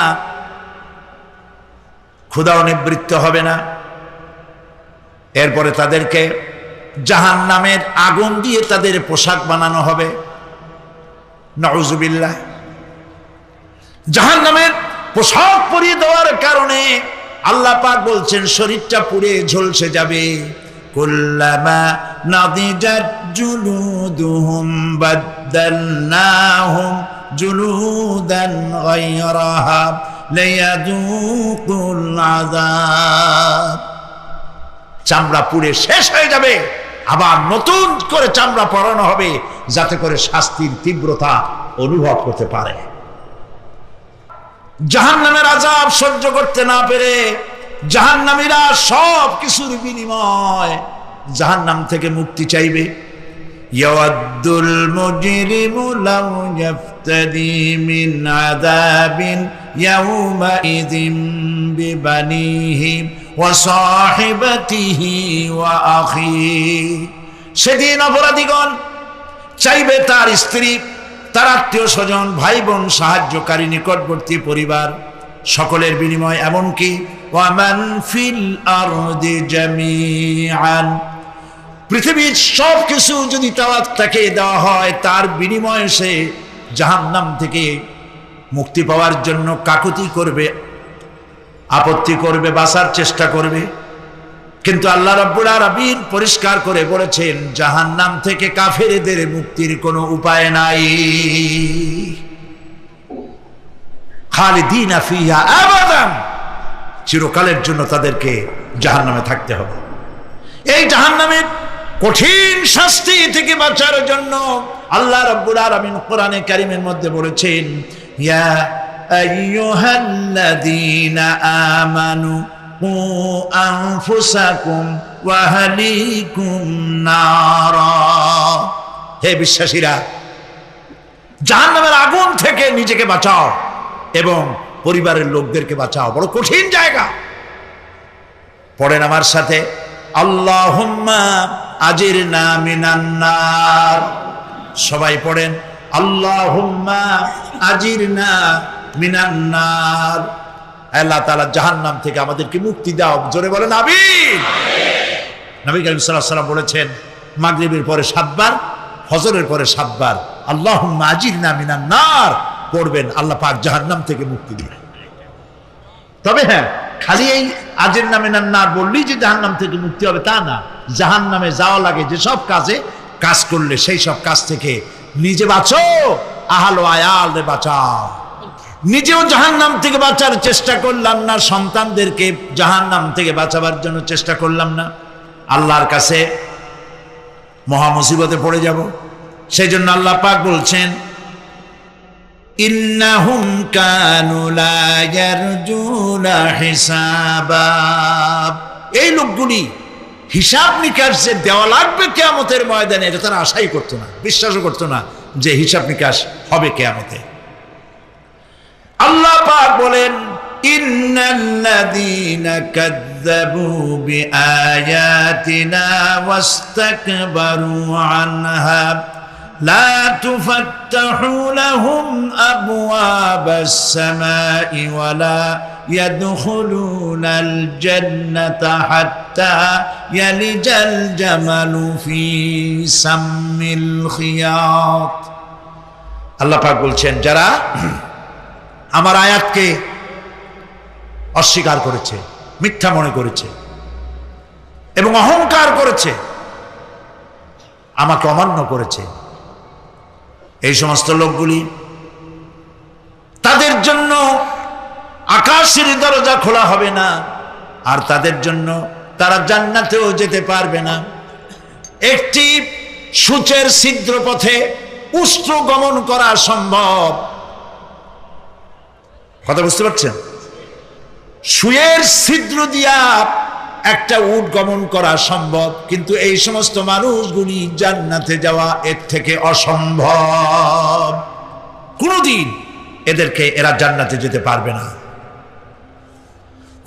ক্ষুধাও নিবৃত্ত হবে না। এরপরে তাদেরকে জাহান্নামের আগুন দিয়ে তাদের পোশাক বানানো হবে। নাউযুবিল্লাহ। জাহান্নামের পোশাক পরিয়ে দেওয়ার কারণে আল্লাহ পাক বলছেন শরীরটা পুড়ে ঝলসে যাবে। কুল্লামা নাদিজাত জুলুদুহুম বাদদালনাহুম জুলুদান গায়রাহা লিয়াযুকুল আযাব। চামড়া পুড়ে শেষ হয়ে যাবে, আবার নতুন করে চামড়া পরানো হবে যাতে করে শাস্তির তীব্রতা অনুভব করতে পারে। জাহান্নামের আযাব সহ্য করতে না পেরে জাহান্নামীরা সব কিছুর বিনিময় জাহান্নাম থেকে মুক্তি চাইবে। ইয়াওয়াদ্দুল মুজরিমু লাউ ইয়াফতাদি মিন আযাবিন ইয়াউমাইযিন বিবানিহি ওয়া সাহিবাতিহি ওয়া আখিহি। সেদিন অপরাধীগণ চাইবে তার স্ত্রী, তার আত্মীয় স্বজন, ভাই বোন, সাহায্যকারী, নিকটবর্তী পরিবার সকলের বিনিময়, এমনকি ওয়ামান ফিল আরদি জামিআন, পৃথিবীর সব কিছু যদি তাকে দেওয়া হয় তার বিনিময়ে সে জাহান্নাম থেকে মুক্তি পাওয়ার জন্য কাকুতি করবে, আপত্তি করবে, বাঁচার চেষ্টা করবে। কিন্তু আল্লাহ রাব্বুল আলামিন পরিষ্কার করে বলেছেন জাহান্নাম থেকে কাফেরদের মুক্তির কোনো উপায় নাই। খালিদিনা ফিহা আবাদান, চিরকালের জন্য তাদেরকে জাহান্নামে থাকতে হবে। এই জাহান্নামের কঠিন শাস্তি থেকে বাঁচার জন্য আল্লাহ রাব্বুল আলামিন কোরআনে কারীমের মধ্যে বলেছেন ইয়া আইয়ুহাল্লাযীনা আমানু কু আনফুসাকুম ওয়া আহলিকুম নারা। হে বিশ্বাসীরা, জাহান্নামের আগুন থেকে নিজেকে বাঁচাও এবং পরিবারের লোকদেরকে বাঁচাও। বড় কঠিন জায়গা। পড়েন আমার সাথে, আল্লাহুম্মা আজিরনা মিনান নার। সবাই পড়েন, আল্লাহুম্মা আজিরনা মিনান নার। আল্লাহ তাআলা জাহান্নাম থেকে আমাদেরকে মুক্তি দাও। জোরে বলেন আমিন। নবী করিম সাল্লাল্লাহু আলাইহি ওয়াসাল্লাম বলেছেন মাগরিবের পরে 7 বার, ফজরের পরে 7 বার আল্লাহুম্মা আজিরনা মিনান নার পড়বেন, আল্লাহ পাক জাহান্নাম থেকে মুক্তি দিবেন। তবে হ্যাঁ, খালি এই আজিরনা মিনান নার বললেই যে জাহান্নাম থেকে মুক্তি হবে তা না। জাহান্নামে যাওয়া লাগে যেসব কাজ করলে সেই সব কাজ থেকে নিজে বাঁচো, আহল আয়ালরে বাঁচাও। নিজেও জাহান্নাম থেকে বাঁচার চেষ্টা করলাম না, সন্তানদেরকে জাহান্নাম থেকে বাঁচাবার জন্য চেষ্টা করলাম না, আল্লাহর কাছে মহা মুসিবতে পড়ে যাব। সেই জন্য আল্লাহ পাক বলছেন ইন্নাহুম কানু লা ইয়ারজুনা হিসাবা। এই লোকগুলি হিসাব নিকাশ যে দেওয়া লাগবে কিয়ামতের ময়দানে এটা তারা আশাই করতো না, বিশ্বাসও করতো না যে হিসাব নিকাশ হবে কিয়ামতে। আল্লাহ পাক বলেন ইন্নাল্লাযীনা কাযযাবু বিআয়াতিনা ওয়াস্তাকবারু আনহা লা তুফাত্তাহু লাহুম আবওয়াবাস সামাই ওয়ালা ইয়াদখুলুনাল জান্নাতা হাত্তা ইয়ালিজাল জামালু ফি সাম্মিল খিয়াত। আল্লাহ পাক বলছেন যারা আমার আয়াতকে অস্বীকার করেছে, মিথ্যা মনে করেছে এবং অহংকার করেছে, আমাকে অমান্য করেছে, এই সমস্ত লোকগুলি, তাদের জন্য আকাশের দরজা খোলা হবে না, আর তাদের জন্য তারা জান্নাতেও যেতে পারবে না। একটি সূচের ছিদ্র পথে উষ্ট্র গমন করা সম্ভব। কথা বুঝতে পারছেন? সুয়ের ছিদ্র দিয়া একটা উট গমন করা সম্ভব, কিন্তু এই সমস্ত মানুষগুলি জান্নাতে যাওয়া এর থেকে অসম্ভব। কোনদিন এরা জান্নাতে যেতে পারবে না।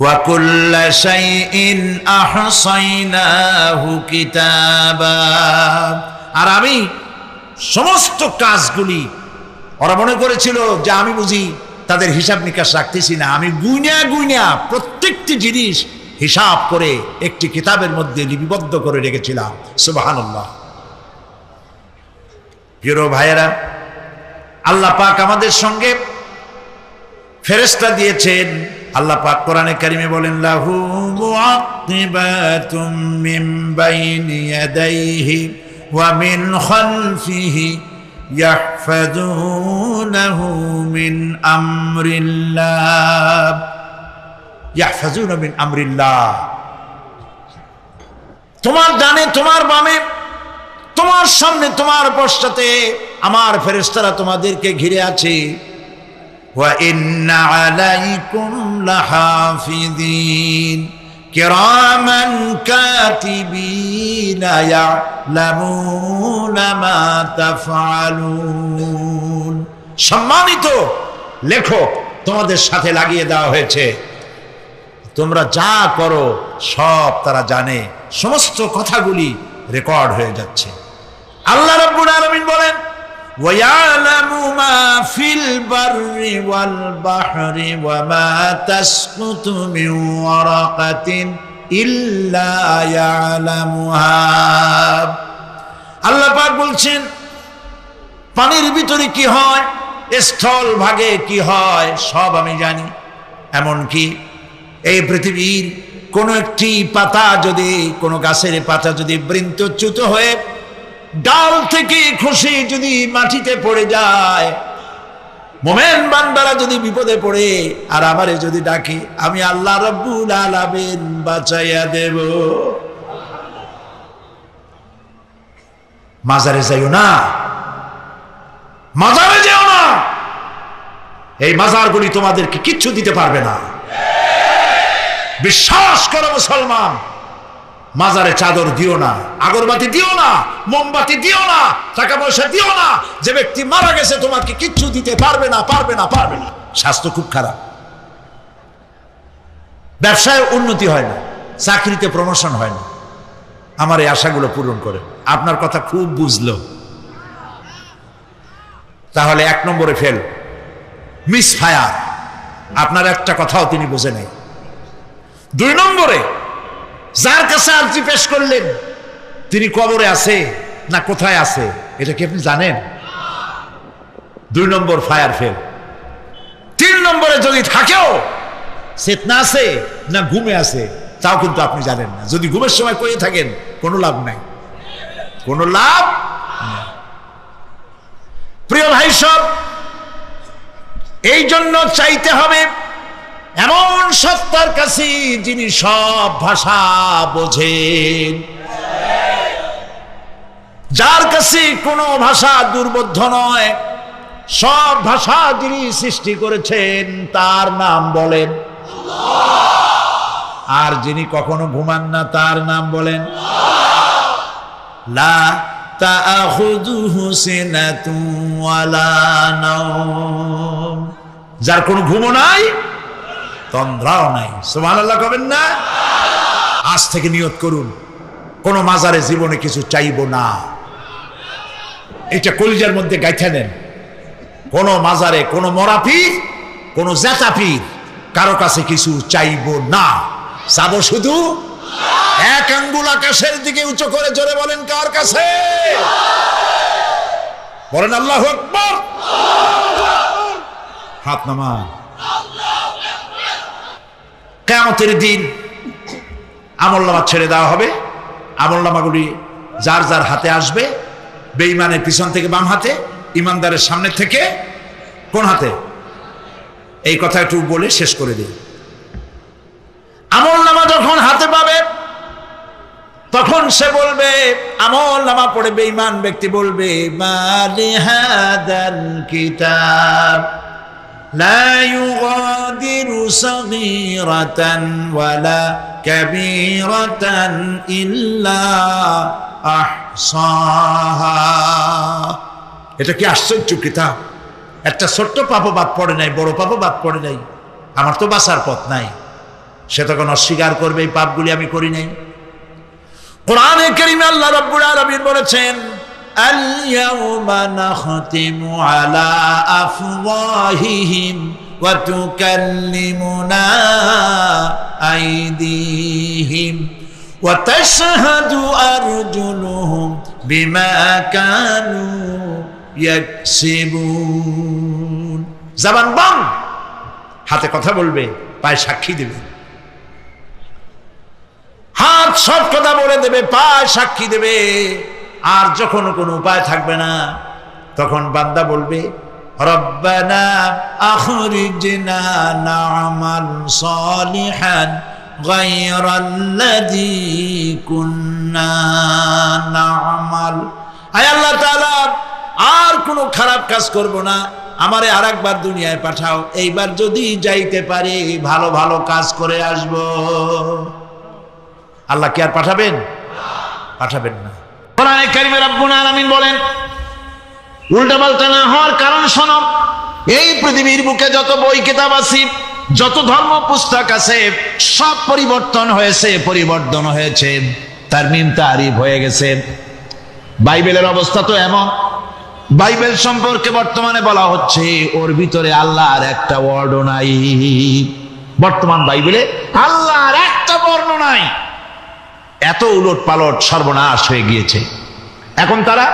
ওয়া কুল্লা শাইইন আহসাইনাহু কিতাবা। আর আমি সমস্ত কাজগুলি ওরা মনে করেছিল যে আমি বুঝি তাদের হিসাব নিকাশ রাখতেছি না, আমি গুইনা গুইনা প্রত্যেকটি জিনিস হিসাব করে একটি কিতাবের মধ্যে লিপিবদ্ধ করে রেখেছিলাম। সুবহানাল্লাহ। প্রিয় ভাইয়েরা, আল্লাহ পাক আমাদের সঙ্গে ফেরেশতা দিয়েছেন। আল্লাহ পাক কোরআনে কারিমে বলেন, লাহু মুআক্কিবাতুম মিন বাইনি ইয়াদাইহি ওয়া মিন খালফিহি ইয়াহফাযুনাহু মিন আমরিল্লাহ। ইয়াহফাযুনা মিন আমরিল্লাহ। তোমার ডানে, তোমার বামে, তোমার সামনে, তোমার পশ্চাতে আমার ফেরেশতারা তোমাদেরকে ঘিরে আছে। ওয়া ইন্না আলাইকুম লাহাফিযিন কিরামান কাতিবিন ইয়ালামুনা মা তাফআলুন। সম্মানিত লেখক তোমাদের সাথে লাগিয়ে দেওয়া হয়েছে, তোমরা যা করো সব তারা জানে, সমস্ত কথাগুলি রেকর্ড হয়ে যাচ্ছে। আল্লাহ রাব্বুল আলামিন বলেন, وَيَعْلَمُ مَا فِي الْبَرِّ وَالْبَحْرِ وَمَا تَسْقُطُ مِنْ وَرَقَةٍ إِلَّا يَعْلَمُهَا। আল্লাহ পাক বলছেন, পানির ভিতরে কি হয়, স্থল ভাগে কি হয়, সব আমি জানি। এমনকি এই পৃথিবীর কোনো একটি পাতা যদি, কোনো গাছের পাতা যদি বৃন্তচ্যুত হয়ে ডাল থেকে খসে যদি মাটিতে পড়ে যায়, মোমেন বান্দারা যদি বিপদে পড়ে আর আমারে যদি ডাকে, আমি আল্লাহ রাব্বুল আলামিন বাঁচাইয়া দেব। মাজারে যাইও না, মাজারে যেও না, এই মাজারগুলি তোমাদেরকে কিচ্ছু দিতে পারবে না। বিশ্বাস করো মুসলমান, মাজারে চাদর দিও না, আগরবাতি দিও না, মোমবাতি দিও না, টাকা পয়সা দিও না। যে ব্যক্তি মারা গেছে তোমাকে কিচ্ছু দিতে পারবে না, পারবে না, পারবে না। স্বাস্থ্য খুব খারাপ, ব্যবসায় উন্নতি হয় না, চাকরিতে প্রমোশন হয় না। আমার এই আশাগুলো পূরণ করে। আপনার কথা খুব বুঝলো, তাহলে 1 নম্বরে ফেল, মিস ফায়ার। আপনার একটা কথাও তিনি বোঝে নাই। 2 নম্বরে, যার কাছে আর্জি পেশ করলেন তিনি কবরে আছে না কোথায় আছে এটা কি আপনি জানেন? 2 নম্বর ফায়ার ফেল। 3 নম্বরে যদি থাকেও চেতনা আছে না ঘুমে আছে তাও কিন্তু আপনি জানেন না। যদি ঘুমের সময় করে থাকেন কোনো লাভ নাই, কোনো লাভ নাই। প্রিয় ভাই সব, এই জন্য চাইতে হবে এমন সত্তার কাছে যিনি সব ভাষা বোঝেন, যার কাছে কোনো ভাষা দুর্বোধ্য নয়। সব ভাষা যিনি সৃষ্টি করেছেন তার নাম বলেন, আর যিনি কখনো ঘুমান না তার নাম বলেন, লা তাআখুযুহু সিনাতুন ওয়ালা নাওম, যার কোনো ঘুমও নাই তন্দ্রাও নাই। সুবহানাল্লাহ কবেন না? আজ থেকে নিয়ত করুন, কোন মাজারে জীবনে কিছু চাইবো না। এটা কলিজার মধ্যে গাইথা নেন। কোন মাজারে, কোন মরা পীর, কোন জেতা পীর, কারো কাছে কিছু চাইবো না। চাবো শুধু এক আঙ্গুল আকাশের দিকে উঁচু করে জোরে বলেন, কার কাছে? বলেন আল্লাহু আকবার। হাত নামান। কিয়ামতের দিন আমলনামা ছেড়ে দেওয়া হবে। আমলনামাগুলি যার যার হাতে আসবে, বেঈমানের পিছন থেকে বাম হাতে, ইমানদারের সামনে থেকে কোন হাতে? এই কথা একটু বলে শেষ করে দিই। আমলনামা যখন হাতে পাবে তখন সে বলবে, আমলনামা পড়ে বেঈমান ব্যক্তি বলবে, মালি হাদাল কিতাব লা ইউগাদিরু সাগীরাতান ওয়ালা কাবীরাতান ইল্লা আহসাহা। এটা কি আশ্চর্য কিতাব! একটা ছোট্ট পাপও বাদ পড়ে নাই, বড় পাপও বাদ পড়ে নাই। আমার তো বাঁচার পথ নাই। সে তখন অস্বীকার করবে, এই পাপগুলি আমি করি নাই। কোরআনে কারীমে আল্লাহ রাব্বুল আলামিন বলেছেন, اليوم نختم على أفواههم وتكلمنا أيديهم وتشهد أرجلهم بما كانوا يكسبون জবান বন্ধ, হাতে কথা বলবে, পায়ে সাক্ষী দেবে। হাত সব কথা বলে দেবে, পায়ে সাক্ষী দেবে। আর যখন কোনো উপায় থাকবে না, তখন বান্দা বলবে রব্বানা আখরিজনা না'মাল সালিহান গায়রাল্লাযী কুন্না না'মাল। আয় আল্লাহ তাআলা, আর কোনো খারাপ কাজ করব না, আমারে আরেকবার দুনিয়ায় পাঠাও। এইবার যদি যাইতে পারি ভালো ভালো কাজ করে আসব। আল্লাহ কি আর পাঠাবেন? পাঠাবেন না। কোরআনে কারিমে রব্বুল আলামিন বলেন, উল্টাপাল্টা না হওয়ার কারণ শোনো। এই পৃথিবীর বুকে যত বই কিতাব আছে, যত ধর্ম পুস্তক আছে, সব পরিবর্তন হয়েছে, পরিবর্তন হয়েছে, তারমিম তারিফ হয়ে গেছে। বাইবেলের অবস্থা তো এমন, বাইবেল সম্পর্কে বর্তমানে বলা হচ্ছে ওর ভিতরে আল্লাহর একটা ওয়ার্ডও নাই। বর্তমান বাইবেলে আল্লাহর একটা বর্ণ নাই। এত উলট পালট সর্বনাশ হয়ে গিয়েছে। এখন তারা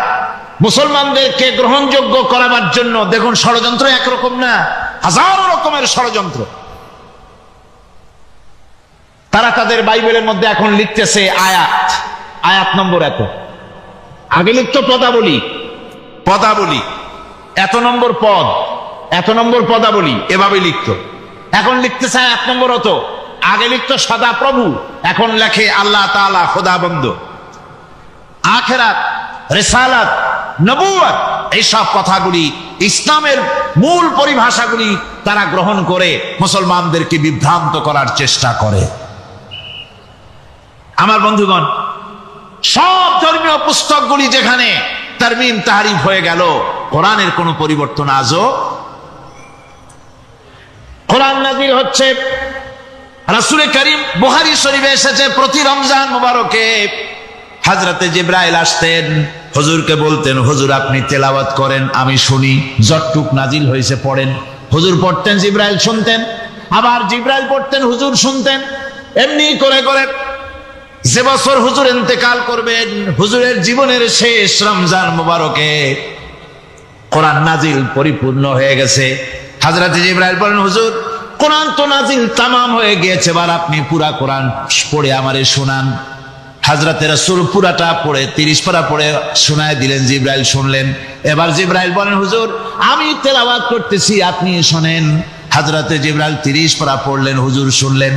মুসলমানদেরকে গ্রহণযোগ্য করাবার জন্য দেখুন, ষড়যন্ত্র একরকম না, হাজারো রকমের ষড়যন্ত্র। তারা তাদের বাইবেলের মধ্যে এখন লিখতেছে আয়াত, আয়াত নম্বর এত। আগে লিখত পদাবলী, পদাবলী এত নম্বর পদ, এত নম্বর পদাবলী, এভাবে লিখত। এখন লিখতেছে আয়াত নম্বর অত। আগে লিখত সদা প্রভু, এখন লেখে আল্লাহ তাআলা খোদাবন্দ। আখিরাত, রিসালাত, নবুয়ত, এইসব কথাগুলি, ইসলামের মূল পরিভাষাগুলি তারা গ্রহণ করে মুসলমানদেরকে বিভ্রান্ত করার চেষ্টা করে। আমার বন্ধুগণ, সব ধর্মীয় পুস্তকগুলি যেখানে তারমিম তারিফ হয়ে গেল, কোরআনের কোনো পরিবর্তন আজও। কোরআন নাযিল হচ্ছে, রাসূল করিম বুখারী শরীফে এসেছে, প্রতি রমজান মুবারকে হযরতে জিবরাইল আসতেন, হুজুরকে বলতেন হুজুর আপনি তেলাওয়াত করেন, আমি শুনি, যতটুক নাজিল হয়েছে পড়েন। হুজুর পড়তেন, জিবরাইল শুনতেন, আবার জিবরাইল পড়তেন, হুজুর শুনতেন। এমনি করে করে যে বছর হুজুর ইন্তেকাল করবেন, হুজুরের জীবনের শেষ রমজান মুবারকে কোরআন নাজিল পরিপূর্ণ হয়ে গেছে। হযরতে জিবরাইল বলেন হুজুর কোরআন তো নাজিল তামাম হয়ে গিয়েছে, এবার আপনি পুরা কোরআন পড়ে আমারে শোনান। হযরতে রাসূল পুরাটা পড়ে 30 পারা পড়ে শোনায় দিলেন, জিবরাইল শুনলেন। এবার জিবরাইল বলেন হুজুর আমি তেলাওয়াত করতেছি, আপনি শোনেন। হযরতে জিবরাইল 30 পারা পড়লেন, হুজুর শুনলেন।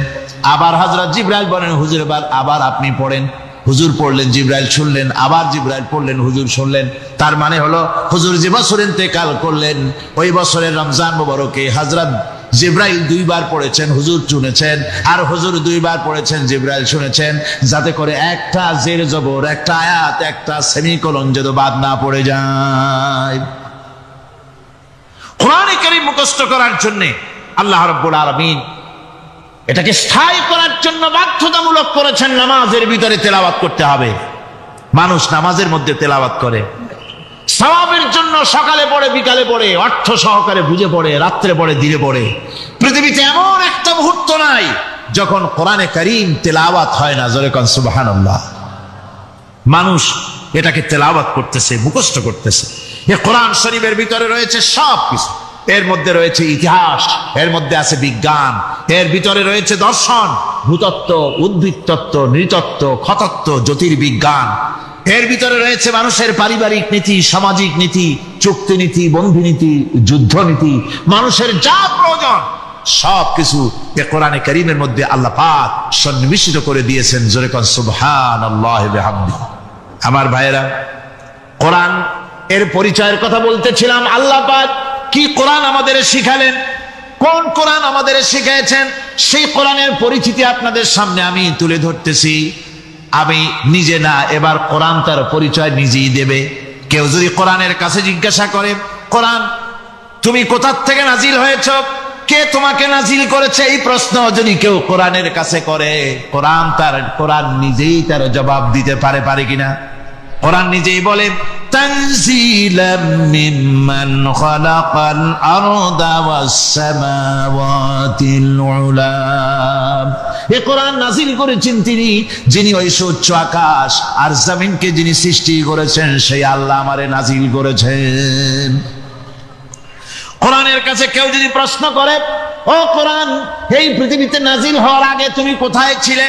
আবার হযরত জিবরাইল বলেন হুজুর এবার আবার আপনি পড়েন। হুজুর পড়লেন, জিবরাইল শুনলেন, আবার জিবরাইল পড়লেন, হুজুর শুনলেন। তার মানে হলো হুজুর যে বছর ইন্তেকাল করলেন, ওই বছরের রমজান মুবারকে হযরত জিবরাইল 2 বার পড়েছেন, হুজুর শুনেছেন, আর হুজুর 2 বার পড়েছেন, জিবরাইল শুনেছেন, যাতে করে একটা জের জবর, একটা আয়াত, একটা সেমিকোলন যেন বাদ না পড়ে যায়। কোরআন কারীম মুখস্থ করার জন্য আল্লাহ রাব্বুল আলামিন এটাকে স্থায়ী করার জন্য বাধ্যতামূলক করেছেন, নামাজের ভিতরে তেলাওয়াত করতে হবে। মানুষ নামাজের মধ্যে তেলাওয়াত করে সওয়াবের জন্য, সকালে পড়ে, বিকালে পড়ে, অর্থ সহকারে বুঝে পড়ে, রাত্রে পড়ে, দিনে পড়ে। পৃথিবীতে এমন একটা মুহূর্ত নাই যখন কোরআনে কারীম তেলাওয়াত হয় না। জোরে কোন সুবহানাল্লাহ। মানুষ এটাকে তেলাওয়াত করতেছে, মুখস্থ করতেছে। এই কোরআন শরীফের ভিতরে রয়েছে সব কিছু। এর মধ্যে রয়েছে ইতিহাস, এর মধ্যে আছে বিজ্ঞান, এর ভিতরে রয়েছে দর্শন, ভূতত্ত্ব, উদ্ভিদ তত্ত্ব, নৃতত্ত্ব, খতত্ত্ব, জ্যোতির্বিজ্ঞান। এর ভিতরে রয়েছে মানুষের পারিবারিক নীতি, সামাজিক নীতি, চুক্তি নীতি, বন্ধু নীতি, যুদ্ধ নীতি, মানুষের যা প্রয়োজন সবকিছু এ কোরআনে কারীমের মধ্যে আল্লাহ পাক সন্নিবেশিত করে দিয়েছেন। জোরে কোন সুবহানাল্লাহি ওয়া বিহামদিহি। আমার ভাইয়েরা, কোরআন এর পরিচয়ের কথা বলতেছিলাম। আল্লাহ পাক কি কোরআন আমাদের শিখালেন, কোন কোরআন আমাদের শিখিয়েছেন, সেই কোরআনের পরিচিতি আপনাদের সামনে আমি তুলে ধরতেছি। আমি নিজে না, এবার কোরআন তার পরিচয় নিজেই দেবে। কেউ যদি কোরআনের কাছে জিজ্ঞাসা করে কোরআন তুমি কোথা থেকে নাজিল হয়েছ, কে তোমাকে নাজিল করেছে, এই প্রশ্ন যদি কেউ কোরআনের কাছে করে, কোরআন নিজেই তার জবাব দিতে পারে কিনা? কোরআন নিজেই বলে তানজিলাম মিম্মান খালাকাল আরদা ওয়াস সামাওয়াতিল উলা। এই কোরআন নাযিল করেছেন তিনি, যিনি ওই উচ্চ আকাশ আর জমিনকে যিনি সৃষ্টি করেছেন, সেই আল্লাহ আমারে নাযিল করেছেন। কোরআনের কাছে কেউ যদি প্রশ্ন করে, ও কোরআন, এই পৃথিবীতে নাযিল হওয়ার আগে তুমি কোথায় ছিলে?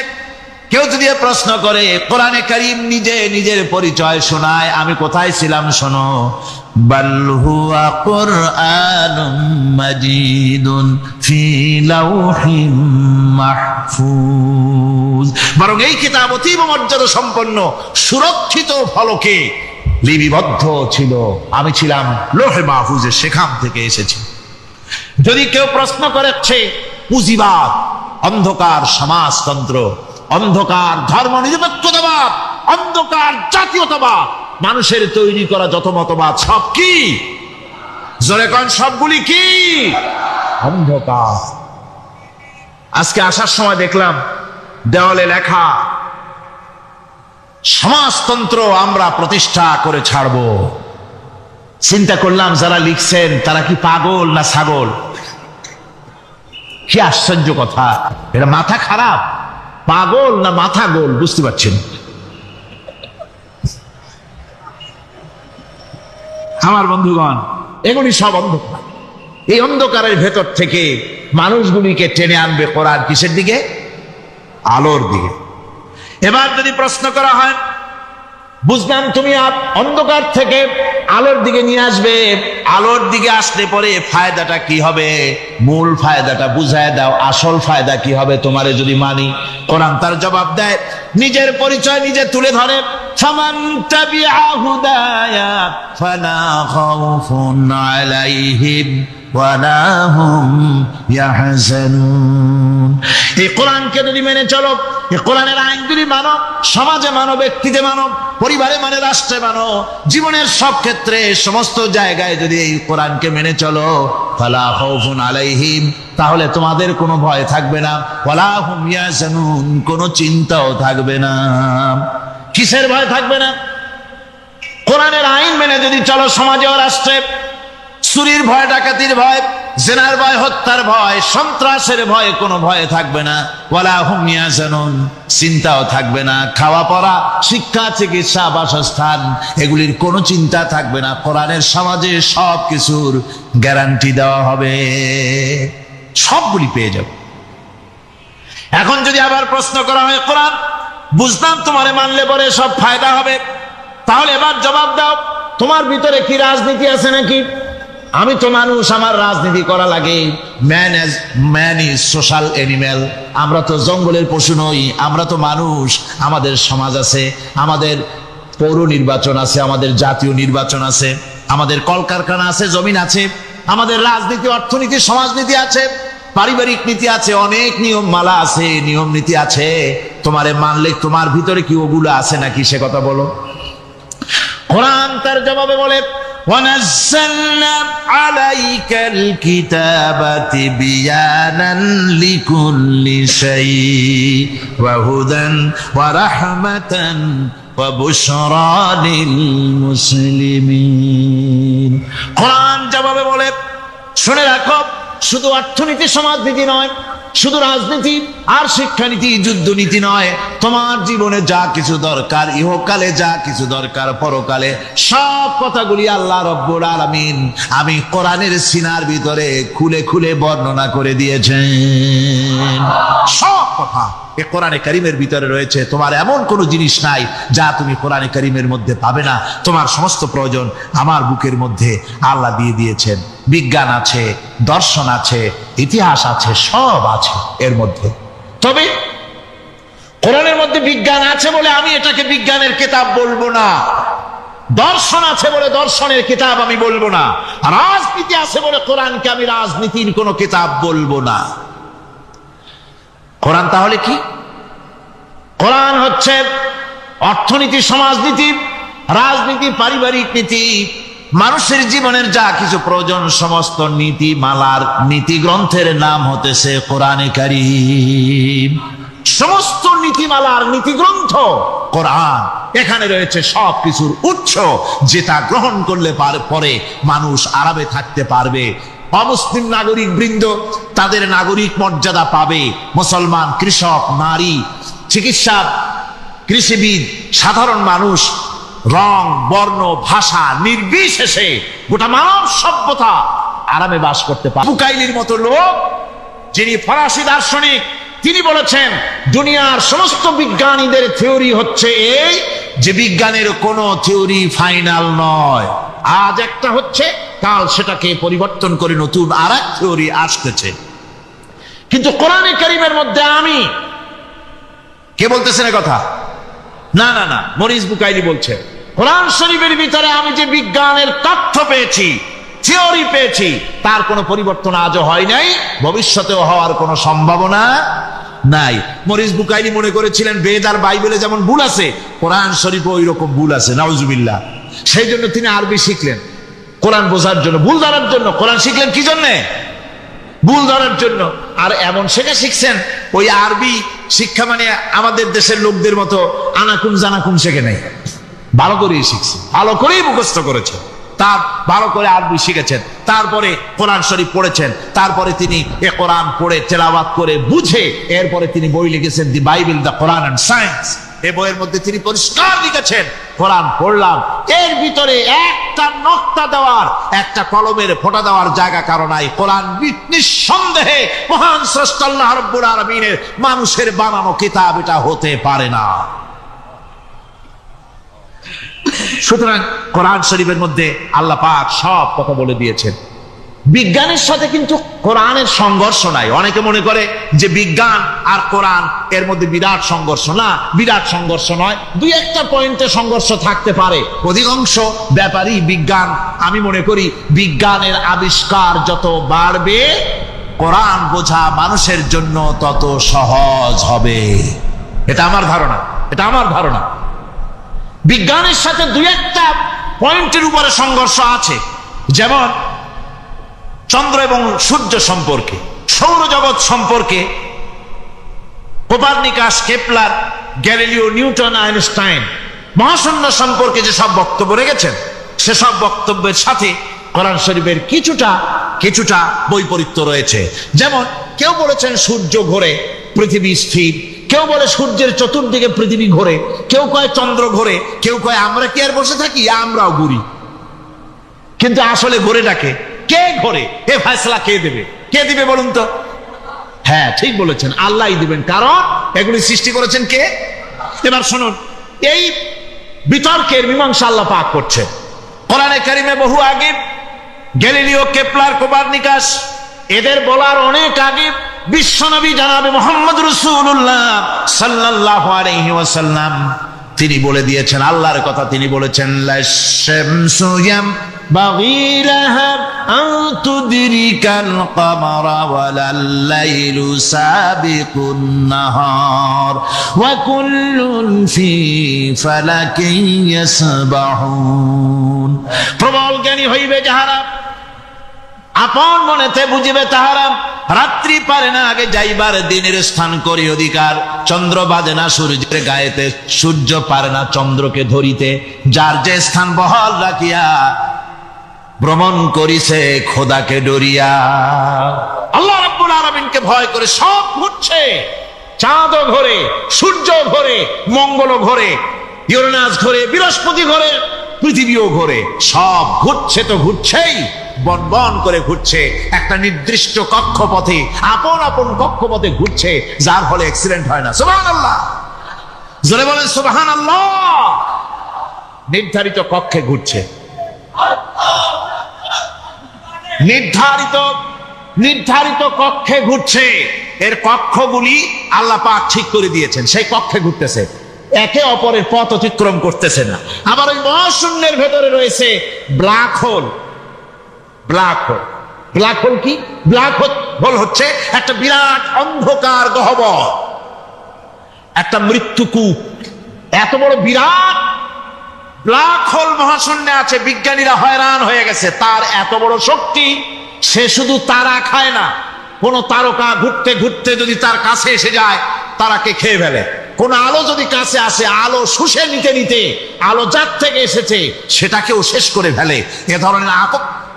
কেউ যদি প্রশ্ন করে, কোরআনে কারীম নিজে নিজের পরিচয় শোনায়, আমি কোথায় ছিলাম শোনো। বাল হুয়া কুরআনুম মাজিদুন ফি লাউহিম মাহফুজ। বরং এই কিতাব অতীব মর্যাদা সম্পন্ন সুরক্ষিত ফলকে লিপিবদ্ধ ছিল, আমি ছিলাম লৌহে মাহফুজে, সেখান থেকে এসেছি। যদি কেউ প্রশ্ন করেছে পুঁজিবাদ, অন্ধকার সমাজতন্ত্র, অন্ধকার ধর্ম নিরপেক্ষতাবাদ, অন্ধকার জাতীয়তাবাদ, মানুষের তৈরি করা যত মতবাদ সব কি? জোরে কোন সবগুলি কি? অন্ধকার। আজকে আসার সময় দেখলাম দেওয়ালে লেখা, সমাজতন্ত্র আমরা প্রতিষ্ঠা করে ছাড়ব। চিন্তা করলাম যারা লিখছেন তারা কি পাগল না ছাগল? কি আশ্চর্য কথা! এটা মাথা খারাপ, পাগল না মাথা গোল বুঝতে পারছেন। আমার বন্ধুগণ, এগুলি সব অন্ধকার। এই অন্ধকারের ভেতর থেকে মানুষগুলিকে টেনে আনবে কোরআন কিসের দিকে? আলোর দিকে। এবার যদি প্রশ্ন করা হয়, বুঝলাম তুমি অন্ধকার থেকে আলোর দিকে নিয়ে আসবে, আলোর দিকে আসলে পরে ফায়দাটা কি হবে? মূল ফায়দাটা বুঝায় দাও, আসল ফায়দা কি হবে তোমারে যদি মানি? কোরআন তার জবাব দেয়, নিজের পরিচয় নিজে তুলে ধরে, ফামান তাবিআ হুদায়া ফালা খাউফুন আলাইহিম ওয়ালা হুম ইয়াহজানুন। এই কোরআনকে যদি মেনে চলো, এই কোরআনের আইনগুলি মানো, সমাজে মানো, ব্যক্তিতে মানো, পরিবারে মানে, রাষ্ট্রে মানো, জীবনের সব ক্ষেত্রে সমস্ত জায়গায় যদি এই কোরআনকে মেনে চলো, ফালা খাউফুন আলাইহিম, তাহলে তোমাদের কোনো ভয় থাকবে না, ওয়ালা হুম ইয়াহজানুন, কোনো চিন্তাও থাকবে না। কিসের ভয় থাকবে না? কোরআনের আইন মেনে যদি চলো সমাজে ও রাষ্ট্রে, চুরির ভয়, ডাকাতির ভয়, জেনার ভয়, হত্যার ভয়, সন্ত্রাসের ভয়, কোনো ভয় থাকবে না। ওয়ালা হুম ইয়াহজানুন, চিন্তাও থাকবে না। খাওয়া পড়া, শিক্ষা, চিকিৎসা, বাসস্থান, এগুলির কোনো চিন্তা থাকবে না। কোরআনের সমাজে সব কিছুর গ্যারান্টি দেওয়া হবে, সবগুলি পেয়ে যাবে। এখন যদি আবার প্রশ্ন করা হয়, কোরআন বুঝলাম তোমারে মানলে পরে সব ফায়দা হবে, তাহলে এবার জবাব দাও, তোমার ভিতরে কি রাজনীতি আছে নাকি? আমি তো মানুষ, আমার রাজনীতি করা লাগে। Man is social animal. আমরা তো জঙ্গলের পশু নই, আমরা তো মানুষ। আমাদের সমাজ আছে, আমাদের পৌর নির্বাচন আছে, আমাদের জাতীয় নির্বাচন আছে, আমাদের কলকারখানা আছে, জমিন আছে, আমাদের রাজনীতি, অর্থনীতি, সমাজনীতি আছে, পারিবারিক নীতি আছে, অনেক নিয়ম মালা আছে, নিয়ম নীতি আছে। তোমারে মানলে তোমার ভিতরে কি ওগুলো আছে নাকি সে কথা বলো। কোরআন তার জবাবে বলে, وَنَزَّلْنَا عَلَيْكَ الْكِتَابَ تِبْيَانًا لِكُلِّ شَيْءٍ وَهُدًى وَرَحْمَةً وَبُشْرَى لِلْمُسْلِمِينَ। কোরআন জবাবে বলে, শুনে রাখো, শুধু অর্থনীতি সমাজনীতি নয়, শুধু রাজনীতি আর শিক্ষানীতি, যুদ্ধনীতি নয়, তোমার জীবনে যা কিছু দরকার, ইহকালে যা কিছু দরকার, পরকালে, সব কথাগুলি আল্লাহ রব্বুল আলামিন আমি কোরআনের সিনার ভিতরে খুলে খুলে বর্ণনা করে দিয়েছেন। সব কথা এ কোরআনে কারীমের ভিতরে রয়েছে। তোমার এমন কোনো জিনিস নাই যা তুমি কোরআনে কারীমের মধ্যে পাবে না। তোমার সমস্ত প্রয়োজন আমার বুকের মধ্যে আল্লাহ দিয়ে দিয়েছেন। বিজ্ঞান আছে, দর্শন আছে, ইতিহাস আছে, সব আছে এর মধ্যে। তবে কোরআনের মধ্যে বিজ্ঞান আছে বলে আমি এটাকে বিজ্ঞানের কিতাব বলবো না, দর্শন আছে বলে দর্শনের কিতাব আমি বলবো না, রাজনীতি আছে বলে কোরআনকে আমি রাজনীতির কোনো কিতাব বলবো না। কোরআন তাহলে কি? কোরআন হচ্ছে অর্থনীতি, সমাজনীতি, রাজনীতি, পারিবারিক নীতি, মানুষের জীবনের যা কিছু প্রয়োজন, সমস্ত নীতি মালার নীতি গ্রন্থের নাম হতেছে কোরআনে কারীম। সমস্ত নীতিমালার নীতিগ্রন্থ কোরআন। এখানে রয়েছে সব কিছুর উৎস, যেটা গ্রহণ করলে পরে মানুষ আরামে থাকতে পারবে। অমুসলিম নাগরিক বৃন্দ তাদের নাগরিক মর্যাদা পাবে। মুসলমান, কৃষক, নারী, চিকিৎসা, কৃষিবিদ, সাধারণ মানুষ, রং, বর্ণ, ভাষা নির্বিশেষে গোটা মানব সভ্যতা আরামে বাস করতে পারে। বুকাইলির মতো লোক, যিনি ফরাসি দার্শনিক, তিনি বলেছেন দুনিয়ার সমস্ত বিজ্ঞানীদের থিওরি হচ্ছে এই যে বিজ্ঞানের কোনো থিওরি ফাইনাল নয়। আজ একটা হচ্ছে, কাল সেটাকে পরিবর্তন করে নতুন আর এক থিওরি আসতেছে। কিন্তু কোরআনে কারীমের মধ্যে আমি, কে বলতেছেন এ কথা? না না না, মরিস বুকাইলি বলছে, কোরআন শরীফের ভিতরে আমি যে বিজ্ঞানের তথ্য পেয়েছি, থিওরি পেয়েছি, তার কোনো পরিবর্তন আজও হয় নাই, ভবিষ্যতেও হওয়ার কোনো সম্ভাবনা নাই। মরিস বুকাইলি মনে করেছিলেন বেদ আর বাইবেলে যেমন ভুল আছে, কোরআন শরীফে ওই রকম ভুল আছে, নাউজুবিল্লাহ। সেই জন্য তিনি আরবি শিখলেন কোরআন বোঝার জন্য, ভুল ধরার জন্য। কোরআন শিখলেন কি জন্যে? ভুল ধরার জন্য। আর এমন শেখা শিখছেন, ওই আরবি শিক্ষা মানে আমাদের দেশের লোকদের মতো আনাকুম জানাকুম শেখে নাই, ভালো করেই শিখছে, ভালো করেই মুখস্থ করেছে, তার ভালো করে আরবি শিখেছেন, তারপরে কোরআন শরীফ পড়েছেন, তারপরে তিনি এ কোরআন পড়ে তেলাওয়াত করে বুঝে এরপরে তিনি বই লিখেছেন দি Bible, the Quran and science. এই বইয়ের মধ্যে তিনি পরিষ্কার লিখেছেন, কোরআন পড়লাম, এর ভিতরে একটা নকতা দেওয়ার, একটা কলমের ফোঁটা দেওয়ার জায়গা কারো নাই। কোরআন নিঃসন্দেহে মহান স্রষ্টা আল্লাহ রাব্বুল আলামিনের মানুষের বানানো কিতাব, এটা হতে পারে না। সুতরাং কোরআন শরীফের মধ্যে আল্লাহ পাক সব কথা বলে দিয়েছেন। বিজ্ঞানের সাথে কিন্তু কোরআনের সংঘর্ষ নাই। অনেকে মনে করে যে বিজ্ঞান আর কোরআন এর মধ্যে বিরাট সংঘর্ষ। না, বিরাট সংঘর্ষ নয়, দুই একটা পয়েন্টে সংঘর্ষ থাকতে পারে। অধিকাংশ ব্যাপারই বিজ্ঞান, আমি মনে করি বিজ্ঞানের আবিষ্কার যত বাড়বে, কোরআন বোঝা মানুষের জন্য তত সহজ হবে। এটা আমার ধারণা, এটা আমার ধারণা। বিজ্ঞানের সাথে দুই একটা পয়েন্টের উপরে সংঘর্ষ আছে, যেমন চন্দ্র এবং সূর্য সম্পর্কে, সৌরজগৎ সম্পর্কে Copernicus, Kepler, Galileo, Newton, Einstein মহাশূন্য সম্পর্কে যে সব বক্তব্য রেখেছেন, সেসব বক্তব্যের সাথে কোরআন শরীফের কিছুটা বৈপরীত্য রয়েছে। যেমন কেউ বলেছেন সূর্য ঘোরে, পৃথিবী স্থির, কেউ বলে সূর্যের চতুর্দিকে পৃথিবী ঘোরে, কেউ কয় চন্দ্র ঘোরে, কেউ কয় আমরা কি আর বসে থাকি, আমরাও ঘুরি। কিন্তু আসলে ঘোরেটাকে কে ঘোরে, এ ফয়সালা কে দেবে? কে দিবে বলুন তো? হ্যাঁ, ঠিক বলেছেন, আল্লাহই দিবেন, কারণ এগুলি সৃষ্টি করেছেন কে? এবার শুনুন, এই বিতর্কের মীমাংসা আল্লাহ পাক করছে কোরআনে কারিমে। বহু আগে গ্যালিলিও, কেপলার, কোপারনিকাস, এদের বলার অনেক আগে বিশ্বনবী জনাবে মুহাম্মদ রাসূলুল্লাহ সাল্লাল্লাহু আলাইহি ওয়াসাল্লাম তিনি বলে দিয়েছেন, আল্লাহর কথা তিনি বলেছেন, লাশ-শামসু ইয়ানবাগী লাহা আন তুদরিকাল কামারা ওয়ালাল লাইলু সাবিকুন নাহার ওয়া কুল্লুন ফি ফালাকিন ইয়াসবাহুন। প্রবল জ্ঞানী হইবে যাহারা, আপন মনেতে বুঝিবে তাহারা, রাত্রি পারে না আগে যাইবার দিনের স্থান করি অধিকার। চন্দ্র বাজে না সূর্যের গায়েতে, সূর্য পারে না চন্দ্রকে ধরিতে। যার যে স্থান বহাল রাখিয়া ভ্রমণ করিছে খোদাকে ডরিয়া। আল্লাহ রাব্বুল আলামিনকে ভয় করে সব ঘুরছে, চাঁদও ঘোরে, সূর্য ঘোরে, মঙ্গলও ঘোরে, ইউরেনাস ঘোরে, বৃহস্পতি ঘোরে, পৃথিবীও ঘোরে। সব ঘুরছে তো ঘুরছেই, বন বন করে ঘুরছে একটা নির্দিষ্ট কক্ষপথে, আপন আপন কক্ষপথে ঘুরছে, যার ফলে অ্যাক্সিডেন্ট হয় না। সুবহানাল্লাহ, জোরে বলেন সুবহানাল্লাহ। নির্ধারিত কক্ষে ঘুরছে, নির্ধারিত কক্ষে ঘুরছে। এর কক্ষগুলি আল্লাহ পাক ঠিক করে দিয়েছেন, সেই কক্ষে ঘুরতেছে, একে অপরের পথ অতিক্রম করতেছে না। আবার ওই মহাশূন্যের ভেতরে রয়েছে ব্ল্যাক হোল। ব্ল্যাক হোল কি? ব্ল্যাক হোল হচ্ছে একটা বিরাট অন্ধকার গহ্বর, একটা মৃত্যুকূপ। এত বড় বিরাট ব্ল্যাক হোল মহাশূন্যে আছে, বিজ্ঞানীরা হয়রান হয়ে গেছে। তার এত বড় শক্তি, সে শুধু তারা খায় না, কোন তারকা ঘুরতে ঘুরতে যদি তার কাছে এসে যায়, তারাকে খেয়ে ফেলে। কোন আলো যদি কাছে আসে, আলো শুষে নিতে নিতে আলো যার থেকে এসেছে সেটাকেও শেষ করে ফেলে। এ ধরনের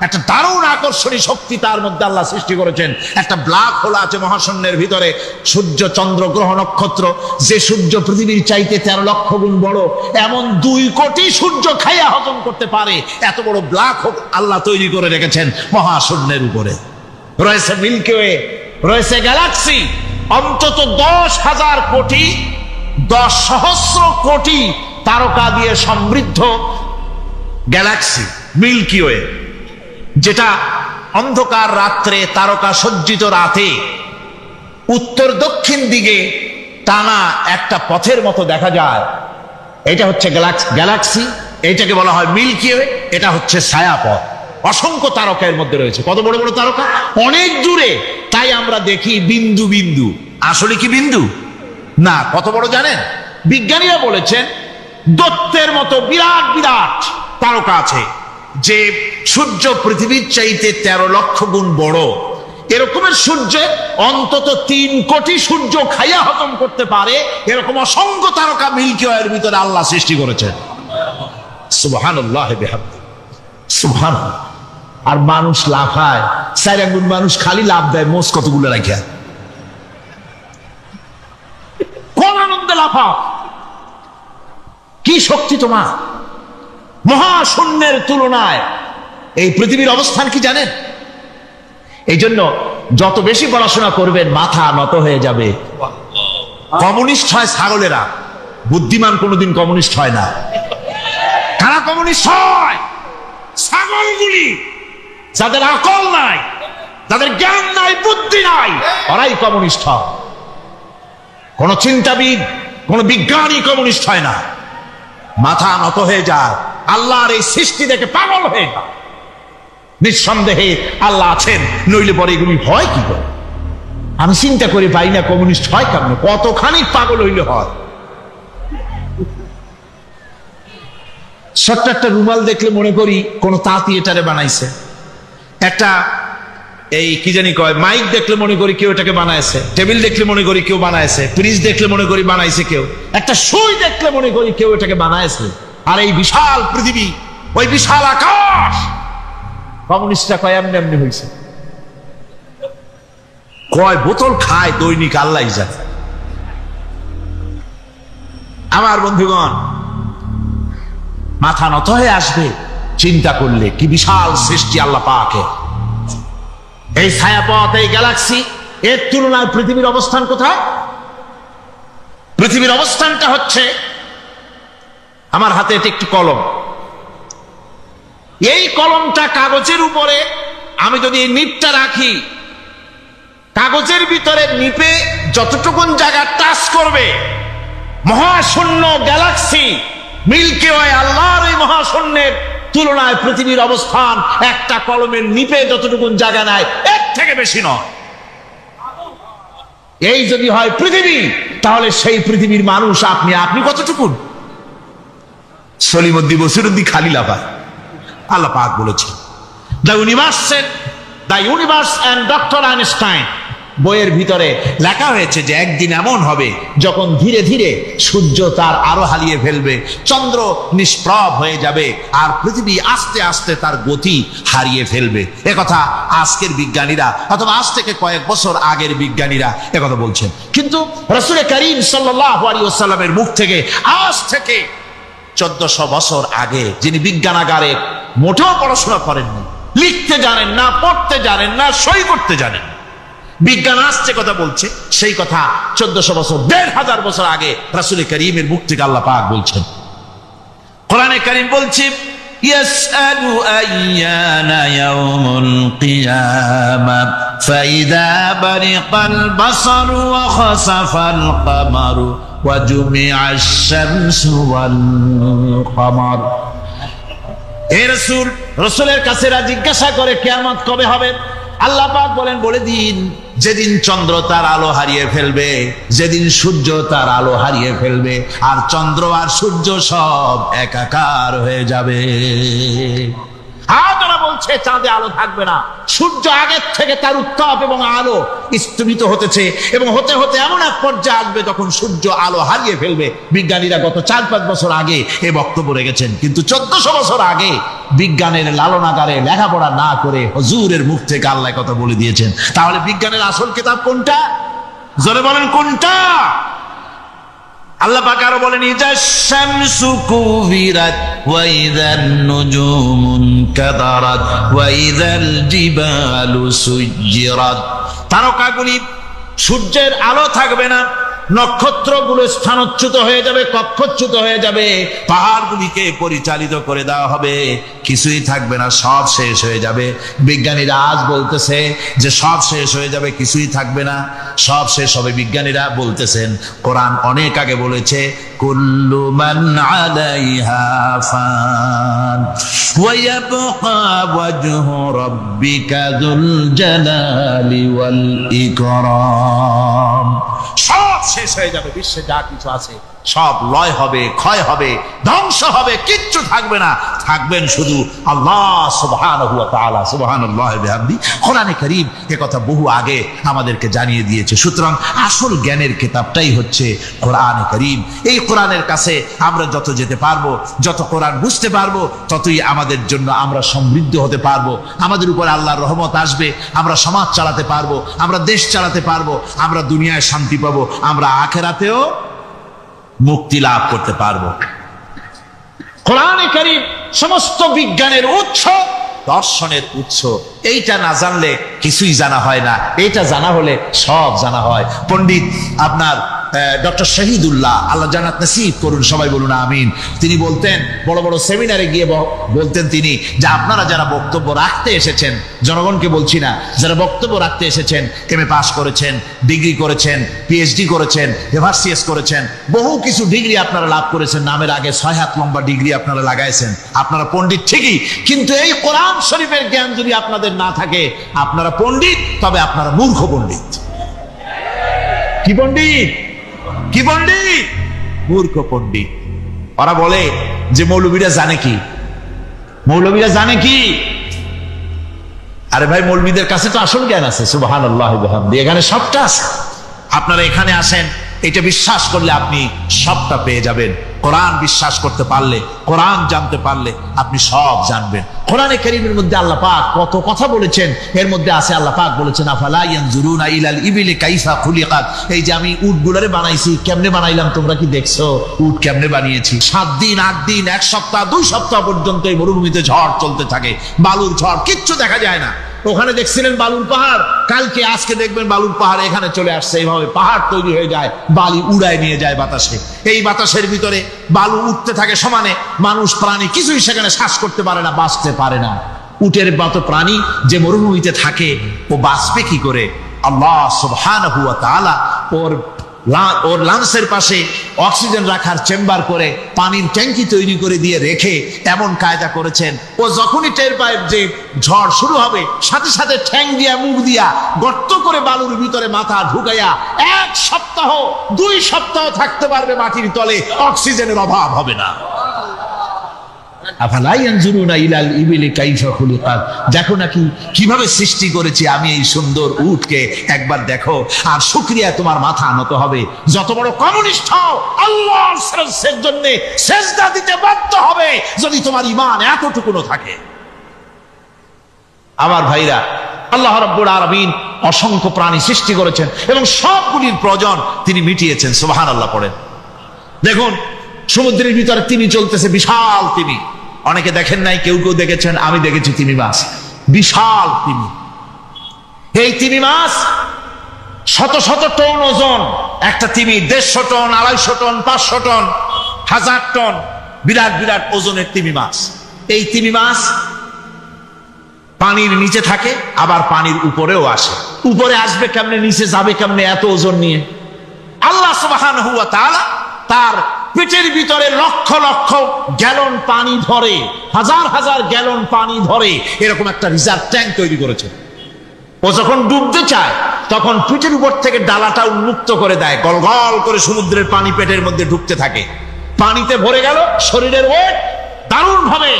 একটা দারুণ আকর্ষণী শক্তি তার মধ্যে আল্লাহ সৃষ্টি করেছেন। একটা ব্ল্যাক হোল আছে মহাশূন্যের ভিতরে, সূর্য, চন্দ্র, গ্রহ, নক্ষত্র। যে সূর্য পৃথিবীর চাইতে 13 লক্ষ গুণ বড়, এমন 2 কোটি সূর্য খাইয়া হজম করতে পারে এত বড় ব্ল্যাক হোল আল্লাহ তৈরি করে রেখেছেন মহাশূন্যের উপরে। রয়েছে মিল্কি ওয়ে, রয়েছে গ্যালাক্সি, অন্তত 10,000 কোটি, 10 সহস্র কোটি তারকা দিয়ে সমৃদ্ধ গ্যালাক্সি মিল্কি ওয়ে, যেটা অন্ধকার রাত্রে, তারকা সজ্জিত রাতে উত্তর দক্ষিণ দিকে টানা একটা পথের মতো দেখা যায়। এটা হচ্ছে গ্যালাক্সি, এইটাকে বলা হয় মিল্কি ওয়ে। এটা হচ্ছে ছায়াপথ। অসংখ্য তারকা এর মধ্যে রয়েছে। কত বড় বড় তারকা, অনেক দূরে। তাই আমরা দেখি বিন্দু বিন্দু, আসলে কি বিন্দু না। কত বড় জানেন? বিজ্ঞানীরা বলেছেন দৈত্যের মতো বিরাট বিরাট তারকা আছে, যে সূর্য পৃথিবীর চাইতে 13 লক্ষ গুণ বড়। এরকমের সূর্য অন্তত 3 কোটি সূর্য খাইয়া হজম করতে পারে। এরকম অসংখ্য তারকা মিল্কি ওয়ের ভিতরে আল্লাহ সৃষ্টি করেছেন। সুবহানাল্লাহ বিহামদিহি, সুবহানাল্লাহ। আর মানুষ লাফায়, 4 আঙ্গুল মানুষ খালি লাফ দেয়, মোষ কতগুলো রাখিয়া। কোন আনন্দে লাফাও, কি শক্তি তোমার! মহাশূন্যের তুলনায় এই পৃথিবীর অবস্থান কি জানেন? এই জন্য যত বেশি পড়াশোনা করবেন মাথা নত হয়ে যাবে। কমিউনিস্ট হয় ছাগলেরা, বুদ্ধিমান কোনোদিন কমিউনিস্ট হয় না। কারা কমিউনিস্ট হয়? ছাগলগুলি, যাদের আকল নাই, যাদের জ্ঞান নাই, বুদ্ধি নাই, ওরাই কমিউনিস্ট হয়। কোন চিন্তাবিদ, কোন বিজ্ঞানী কমিউনিস্ট হয় না। মাথা নত হয়ে যায়, আল্লাহর এই সৃষ্টি দেখে পাগল হয়ে যায়। নিঃসন্দেহে আল্লাহ আছেন, নইলে পরে এগুলি হয় কি করে? আমি চিন্তা করে পাই না কমিউনিস্ট হয় কেমন, কতখানি পাগল হইলে হয়। ছোট্ট একটা রুমাল দেখলে মনে করি কোন তাঁতি এটারে বানাইছে। একটা এই কি জানি কয় মাইক দেখলে মনে করি কেউ এটাকে বানাইছে। টেবিল দেখলে মনে করি কেউ বানাইছে। ফ্রিজ দেখলে মনে করি বানাইছে কেউ। একটা সুই দেখলে মনে করি কেউ এটাকে বানাইছে। আর এই বিশাল পৃথিবী, ওই বিশাল আকাশ, কমিউনিস্টরা কয় এমনি এমনি হয়েছে। কয় বোতল খায় দৈনিক আল্লাহ জানে। আমার বন্ধুগণ, মাথা নত হয়ে আসবে চিন্তা করলে কি বিশাল সৃষ্টি আল্লাহ পাকের। এই ছায়াপথ, এই গ্যালাক্সি, এর তুলনায় পৃথিবীর অবস্থান কোথায়? পৃথিবীর অবস্থানটা হচ্ছে, আমার হাতে এটি একটি কলম। এই কলমটা কাগজের উপরে আমি যদি এই নিপটা রাখি, কাগজের ভিতরে নিপে যতটুকুন জায়গা টাচ করবে, মহাশূন্য গ্যালাক্সি মিল্কি ওয়ে, আল্লাহর এই মহাশূন্যের তুলনায় পৃথিবীর অবস্থান একটা কলমের নিপে যতটুকুন জায়গা নেয় এর থেকে বেশি নয়। এই যদি হয় পৃথিবী, তাহলে সেই পৃথিবীর মানুষ আপনি কতটুকুন? সলিমুদ্দিন বসিরুদ্দিন খালি লাফায়। আল্লাহ পাক বলেছেন the universe and doctor Einstein বইয়ের ভিতরে লেখা হয়েছে যে একদিন এমন হবে যখন ধীরে ধীরে সূর্য তার আলো হারিয়ে ফেলবে, চন্দ্র নিষ্প্রভ হয়ে যাবে, আর পৃথিবী আস্তে আস্তে তার গতি হারিয়ে ফেলবে। একথা আজকের বিজ্ঞানীরা, অথবা আজ থেকে কয়েক বছর আগের বিজ্ঞানীরা একথা বলছেন। কিন্তু রাসূল করিম সাল্লাল্লাহু আলাইহি ওয়াসাল্লামের মুখ থেকে আজ থেকে 1400 বছর আগে, যিনি বিজ্ঞানাগারে মোটেও পড়াশোনা করেননি, লিখতে জানেন না, পড়তে জানেন না, সই করতে জানেন, বিজ্ঞান আসছে কথা বলছে, সেই কথা 1400 বছর, 1500 বছর আগে রাসূল করিমের মুখ থেকে আল্লাহ পাক বলছেন। কোরআনে কারীম বলছে, ইয়াসআলু আইয়ানা ইয়াউমুল কিয়ামা ফাইদা বারিকাল বাসারু ওয়া খাসাফাল কামারু ওয়া জুমিআশ শামসু ওয়াল কামার। হে রাসূল, রাসূলের কাছে জিজ্ঞাসা করে কিয়ামত কবে হবে? আল্লাহ পাক বলেন, বলে দিন যেদিন চন্দ্র তার আলো হারিয়ে ফেলবে, যেদিন সূর্য তার আলো হারিয়ে ফেলবে, আর চন্দ্র আর সূর্য সব একাকার হয়ে যাবে। আর তারা বলছে চেয়ে চাঁদে আলো থাকবে না। সূর্য আগের থেকে তার উত্তাপ এবং আলো স্তমিত হতেছে এবং হতে হতে এমন এক পর্যায়ে আসবে যখন সূর্য আলো হারিয়ে ফেলবে। বিজ্ঞানীরা গত 4-5 বছর আগে এই বক্তব্য রেখেছেন, কিন্তু 1400 বছর আগে বিজ্ঞানের লালনাগারে লেখাপড়া না করে হুজুরের মুখ থেকে আল্লাহ কথা বলে দিয়েছেন। তাহলে বিজ্ঞানের আসল কিতাব কোনটা? জোরে বলেন কোনটা? আল্লাহ পাক আরো বলেন, ইযাশ শামসু কুবিরাত ওয়া ইযান নুজুমু কাদারাত ওয়া ইযাল জিবালু সুজ্জিরাত। তারকাগুলি, সূর্যের আলো থাকবে না, নক্ষত্রগুলো স্থানচ্যুত হয়ে যাবে, কক্ষচ্যুত হয়ে যাবে, পাহাড়গুলিকে পরিচালিত করে দেওয়া হবে, কিছুই থাকবে না, সব শেষ হয়ে যাবে। বিজ্ঞানীরা আজ বলতেছে যে সব শেষ হয়ে যাবে, কিছুই থাকবে না, সব শেষ হবে। বিজ্ঞানীরা বলতেছেন, কোরআন অনেক আগে বলেছে, কুল্লু মান আলাইহা ফান ওয়া ইয়াবকা ওয়াজহু রাব্বিকা যুল জালালি ওয়াল ইকরাম। সব শেষ হয়ে যাবে, বিশ্বে যা কিছু আছে সব লয় হবে, ক্ষয় হবে, ধ্বংস হবে, কিচ্ছু থাকবে না, থাকবেন শুধু আল্লাহ সুবহানাহু ওয়া তাআলা। সুবহানাল্লাহি ওয়া বিহামদিহি। কোরআনে কারীম এ কথা বহু আগে আমাদেরকে জানিয়ে দিয়েছে। সুতরাং আসল জ্ঞানের কিতাবটাই হচ্ছে কোরআনে কারীম। এই কোরআনের কাছে আমরা যত যেতে পারবো, যত কোরআন বুঝতে পারবো, ততই আমাদের জন্য আমরা সমৃদ্ধ হতে পারবো। আমাদের উপর আল্লাহর রহমত আসবে, আমরা সমাজ চালাতে পারবো, আমরা দেশ চালাতে পারবো, আমরা দুনিয়ায় শান্তি পাবো, আমরা আখিরাতেও মুক্তি লাভ করতে পারবো। কোরআনে কারীম সমস্ত বিজ্ঞানের উৎস, দর্শনের উৎস। এইটা না জানলে কিছুই জানা হয় না, এইটা জানা হলে সব জানা হয়। পণ্ডিত আপনার ডক্টর শহীদুল্লাহ, আল্লাহ জান্নাত নসিব করুন, সবাই বলুন আমিন। তিনি বলতেন, বড় বড় সেমিনারে গিয়ে বলতেন তিনি, যে আপনারা যারা বক্তব্য রাখতে এসেছেন, জনগণকে বলছি না, যারা বক্তব্য রাখতে এসেছেন, এমএ পাস করেছেন, ডিগ্রি করেছেন, পিএইচডি করেছেন, এভারসিএস করেছেন, বহু কিছু ডিগ্রি আপনারা লাভ করেছেন, নামের আগে 6 হাত লম্বা ডিগ্রি আপনারা লাগাইছেন, আপনারা পণ্ডিত ঠিকই, কিন্তু এই কোরআন শরীফের জ্ঞান যদি আপনাদের না থাকে, আপনারা পণ্ডিত, তবে আপনারা মূর্খ পণ্ডিত। কি পণ্ডিত? কি পণ্ডিত? মূর্খ পণ্ডিত। ওরা বলে যে মৌলবীরা জানে কি, মৌলবীরা জানে কি? আরে ভাই, মৌলবীদের কাছে তো আসল জ্ঞান আছে। সুবহানাল্লাহি ওয়া বিহামদিহি। এখানে সবটা আছে। আপনারা এখানে আসেন, এটা বিশ্বাস করলে আপনি সবটা পেয়ে যাবেন। কোরআন বিশ্বাস করতে পারলে, কোরআন জানতে পারলে আপনি সব জানবেন। কোরআনে কারীমের মধ্যে আল্লাহ পাক কত কথা বলেছেন। এর মধ্যে আছে, আল্লাহ পাক বলেছেন, আফালা ইয়ানজুরুনা ইলাল ইবিলি কাইফা খুলিকাত। এই যে আমি উটগুলারে বানাইছি, কেমনে বানাইলাম তোমরা কি দেখছো? উট কেমনে বানিয়েছি? 7 দিন 8 দিন 1 সপ্তাহ 2 সপ্তাহ পর্যন্ত এই মরুভূমিতে ঝড় চলতে থাকে, বালুর ঝড়, কিচ্ছু দেখা যায় না। ওখানে দেখছিলেন বালুর পাহাড়, কালকে আজকে দেখবেন বালুর পাহাড় এখানে চলে আসছে। এইভাবে পাহাড় তৈরি হয়ে যায়, বালি উড়ায় নিয়ে যায় বাতাসে। এই বাতাসের ভিতরে বালু উঠতে থাকে সমানে, মানুষ প্রাণী কিছুই সেখানে শ্বাস করতে পারে না, বাঁচতে পারে না। উটের মতো প্রাণী যে মরুভূমিতে থাকে, ও বাঁচবে কি করে? আল্লাহ সুবহানাহু ওয়া তাআলা ওর লাংসের পাশে অক্সিজেন রাখার চেম্বার করে, পানির ট্যাঙ্কি তৈরি করে দিয়ে রেখে এমন কায়দা করেছেন, ও যখনই টের পায় যে ঝড় শুরু হবে, সাথে সাথে ঠ্যাং দিয়া মুখ দিয়া গর্ত করে বালুর ভিতরে মাথা ঢুকাইয়া 1 সপ্তাহ 2 সপ্তাহ থাকতে পারবে মাটির তলে, অক্সিজেনের অভাব হবে না। আফালা ইয়ানজুরুনা ইলাল ইবিলি কাইফা খুলিকাত। দেখো নাকি কিভাবে সৃষ্টি করেছি আমি এই সুন্দর উটকে, একবার দেখো, আর শুকরিয়া তোমার মাথা নত হবে। যত বড় কমিউনিস্ট হও, আল্লাহর শ্রেষ্ঠের জন্য সেজদা দিতে বাধ্য হবে যদি তোমার ঈমান এতটুকুনো থাকে। আমার ভাইরা, আল্লাহ রাব্বুল আলামিন অসংখ্য প্রাণী সৃষ্টি করেছেন এবং সবগুলির প্রয়োজন তিনি মিটিয়েছেন। সুবহানাল্লাহ পড়েন। দেখুন, সমুদ্রের ভিতরে তিমি চলতেছে, বিশাল তিমি। অনেকে দেখেন নাই, কেউ কেউ দেখেছেন, আমি দেখেছি তিমি মাছ, বিশাল তিমি। এই তিমি মাছ শত শত টন ওজন। একটা তিমি 150 টন, 250 টন, 500 টন, 1000 টন, বিরাট বিরাট ওজনের তিমি মাছ। এই তিমি মাছ পানির নিচে থাকে, আবার পানির উপরেও আসে। উপরে আসবে কেমনে, নিচে যাবে কেমনে এত ওজন নিয়ে? আল্লাহ সুবহানাহু ওয়া তাআলা তার পেটের ভিতরে লক্ষ লক্ষ গ্যালন পানি ধরে, হাজার হাজার গ্যালন পানি ধরে, এরকম একটা রিজার্ভ ট্যাঙ্ক তৈরি করেছে। ও যখন ডুবতে চায়, তখন পিঠের উপর থেকে ডালাটা উন্মুক্ত করে দেয়, গল গল করে সমুদ্রের পানি পেটের মধ্যে ঢুকতে থাকে। পানিতে ভরে গেল, শরীরের ওয়েট দারুণ ভাবে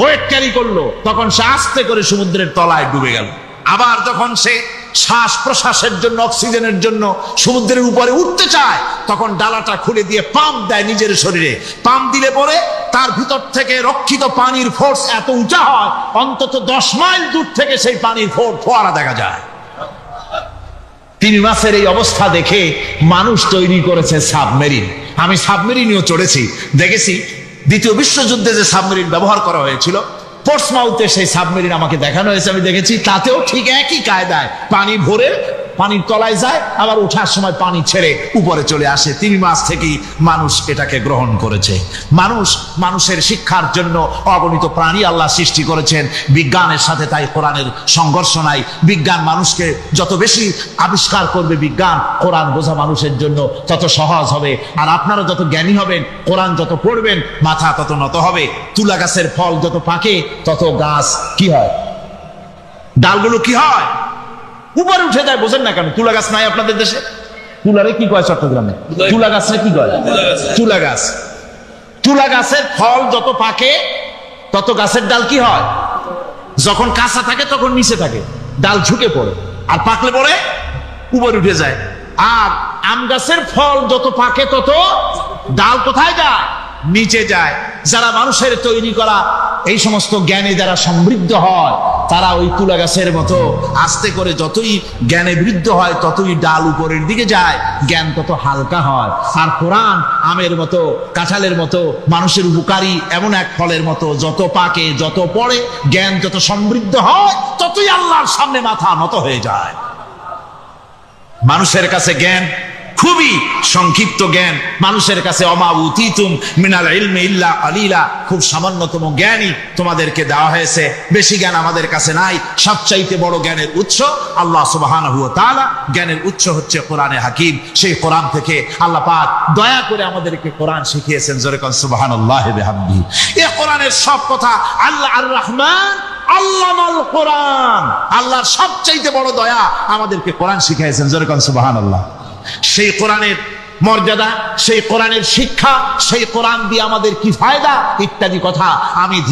ওয়েট ক্যারি করলো, তখন সে আস্তে করে সমুদ্রের তলায় ডুবে গেল। আবার যখন সে শ্বাস প্রশ্বাসের জন্য, অক্সিজেনের জন্য সমুদ্রের উপরে উঠতে চায়, তখন ডালাটা খুলে দিয়ে পাম্প দেয় নিজের শরীরে। পাম্প দিলে পরে তার ভিতর থেকে রক্ষিত পানির ফোর্স এত উঁচা হয়, অন্তত 10 মাইল দূর থেকে সেই পানির ফোয়ারা দেখা যায়। তিমি মাছের এই অবস্থা দেখে মানুষ তৈরি করেছে সাবমেরিন। আমি সাবমেরিনেও চড়েছি, দেখেছি দ্বিতীয় বিশ্বযুদ্ধে যে সাবমেরিন ব্যবহার করা হয়েছিল, পোর্টসমাউথে সেই সাবমেরিন আমাকে দেখানো হয়েছে, আমি দেখেছি। তাতেও ঠিক একই কায়দায় পানি ভরে পানির তলায় যায়, আবার ওঠার সময় পানি ছেড়ে উপরে চলে আসে। তিমি মাছ থেকেই মানুষ এটাকে গ্রহণ করেছে। মানুষের শিক্ষার জন্য অগণিত প্রাণী আল্লাহ সৃষ্টি করেছেন বিজ্ঞানের সাথে, তাই কোরআনের সংঘর্ষ নাই। বিজ্ঞান মানুষকে যত বেশি আবিষ্কার করবে, বিজ্ঞান কোরআন বোঝা মানুষের জন্য তত সহজ হবে। আর আপনারা যত জ্ঞানী হবেন, কোরআন যত পড়বেন, মাথা তত নত হবে। তুলা গাছের ফল যত পাকে, তত গাছ কি হয়, ডালগুলো কি হয়, উপরে উঠে যায়। বোঝেন না কেন? তুলা গাছ নাই আপনাদের দেশে? তুলারে কি কয় চট্টগ্রামে? তুলা গাছে কি কয়? তুলা গাছ। তুলা গাছের ফল যত পাকে, তত গাছের ডাল কি হয়, যখন কাঁচা থাকে তখন নিচে থাকে, ডাল ঝুঁকে পড়ে, আর পাকলে পরে উপরে উঠে যায়। আর আম গাছের ফল যত পাকে, তত ডাল কোথায় যায়, নিচে যায়। যারা মানুষের তৈরি করা এই সমস্ত জ্ঞানে যারা সমৃদ্ধ হয়, তারা ওই তুলা গাছের মতো আস্তে করে যতই জ্ঞানে বৃদ্ধ হয়, ততই ডাল উপরের দিকে যায়, জ্ঞান তত হালকা হয়। আর কোরআন আমের মতো, কাঁঠালের মতো, মানুষের উপকারী এমন এক ফলের মতো, যত পাকে, যত পড়ে, জ্ঞান যত সমৃদ্ধ হয়, ততই আল্লাহর সামনে মাথা নত হয়ে যায়। মানুষের কাছে জ্ঞান খুবই সংক্ষিপ্ত জ্ঞান। মানুষের কাছে অমা উতীতুম মিনাল ইলমি ইল্লা কালিলা, খুব সামান্যতম জ্ঞানই তোমাদেরকে দেওয়া হয়েছে, বেশি জ্ঞান আমাদের কাছে নাই। সবচাইতে বড় জ্ঞানের উৎস আল্লাহ সুবহানাহু ওয়া তাআলা। জ্ঞানের উৎস হচ্ছে কোরআনে হাকিম। সেই কোরআন থেকে আল্লাহ পাক দয়া করে আমাদেরকে কোরআন শিখিয়েছেন। জোরে কোন সুবহানাল্লাহি বিহামদিহি। এই কোরআনের সব কথা আল্লাহ আর রহমান আল্লামাল কোরআন, আল্লাহর সবচাইতে বড় দয়া আমাদেরকে কোরআন শিখিয়েছেন। জোরে কোন সুবহানাল্লাহ। সেই কোরআনের মর্যাদা, সেই কোরআনের শিক্ষা, সেই কোরআন দিয়ে আমাদের কি ফায়দা ইত্যাদি কথা আমি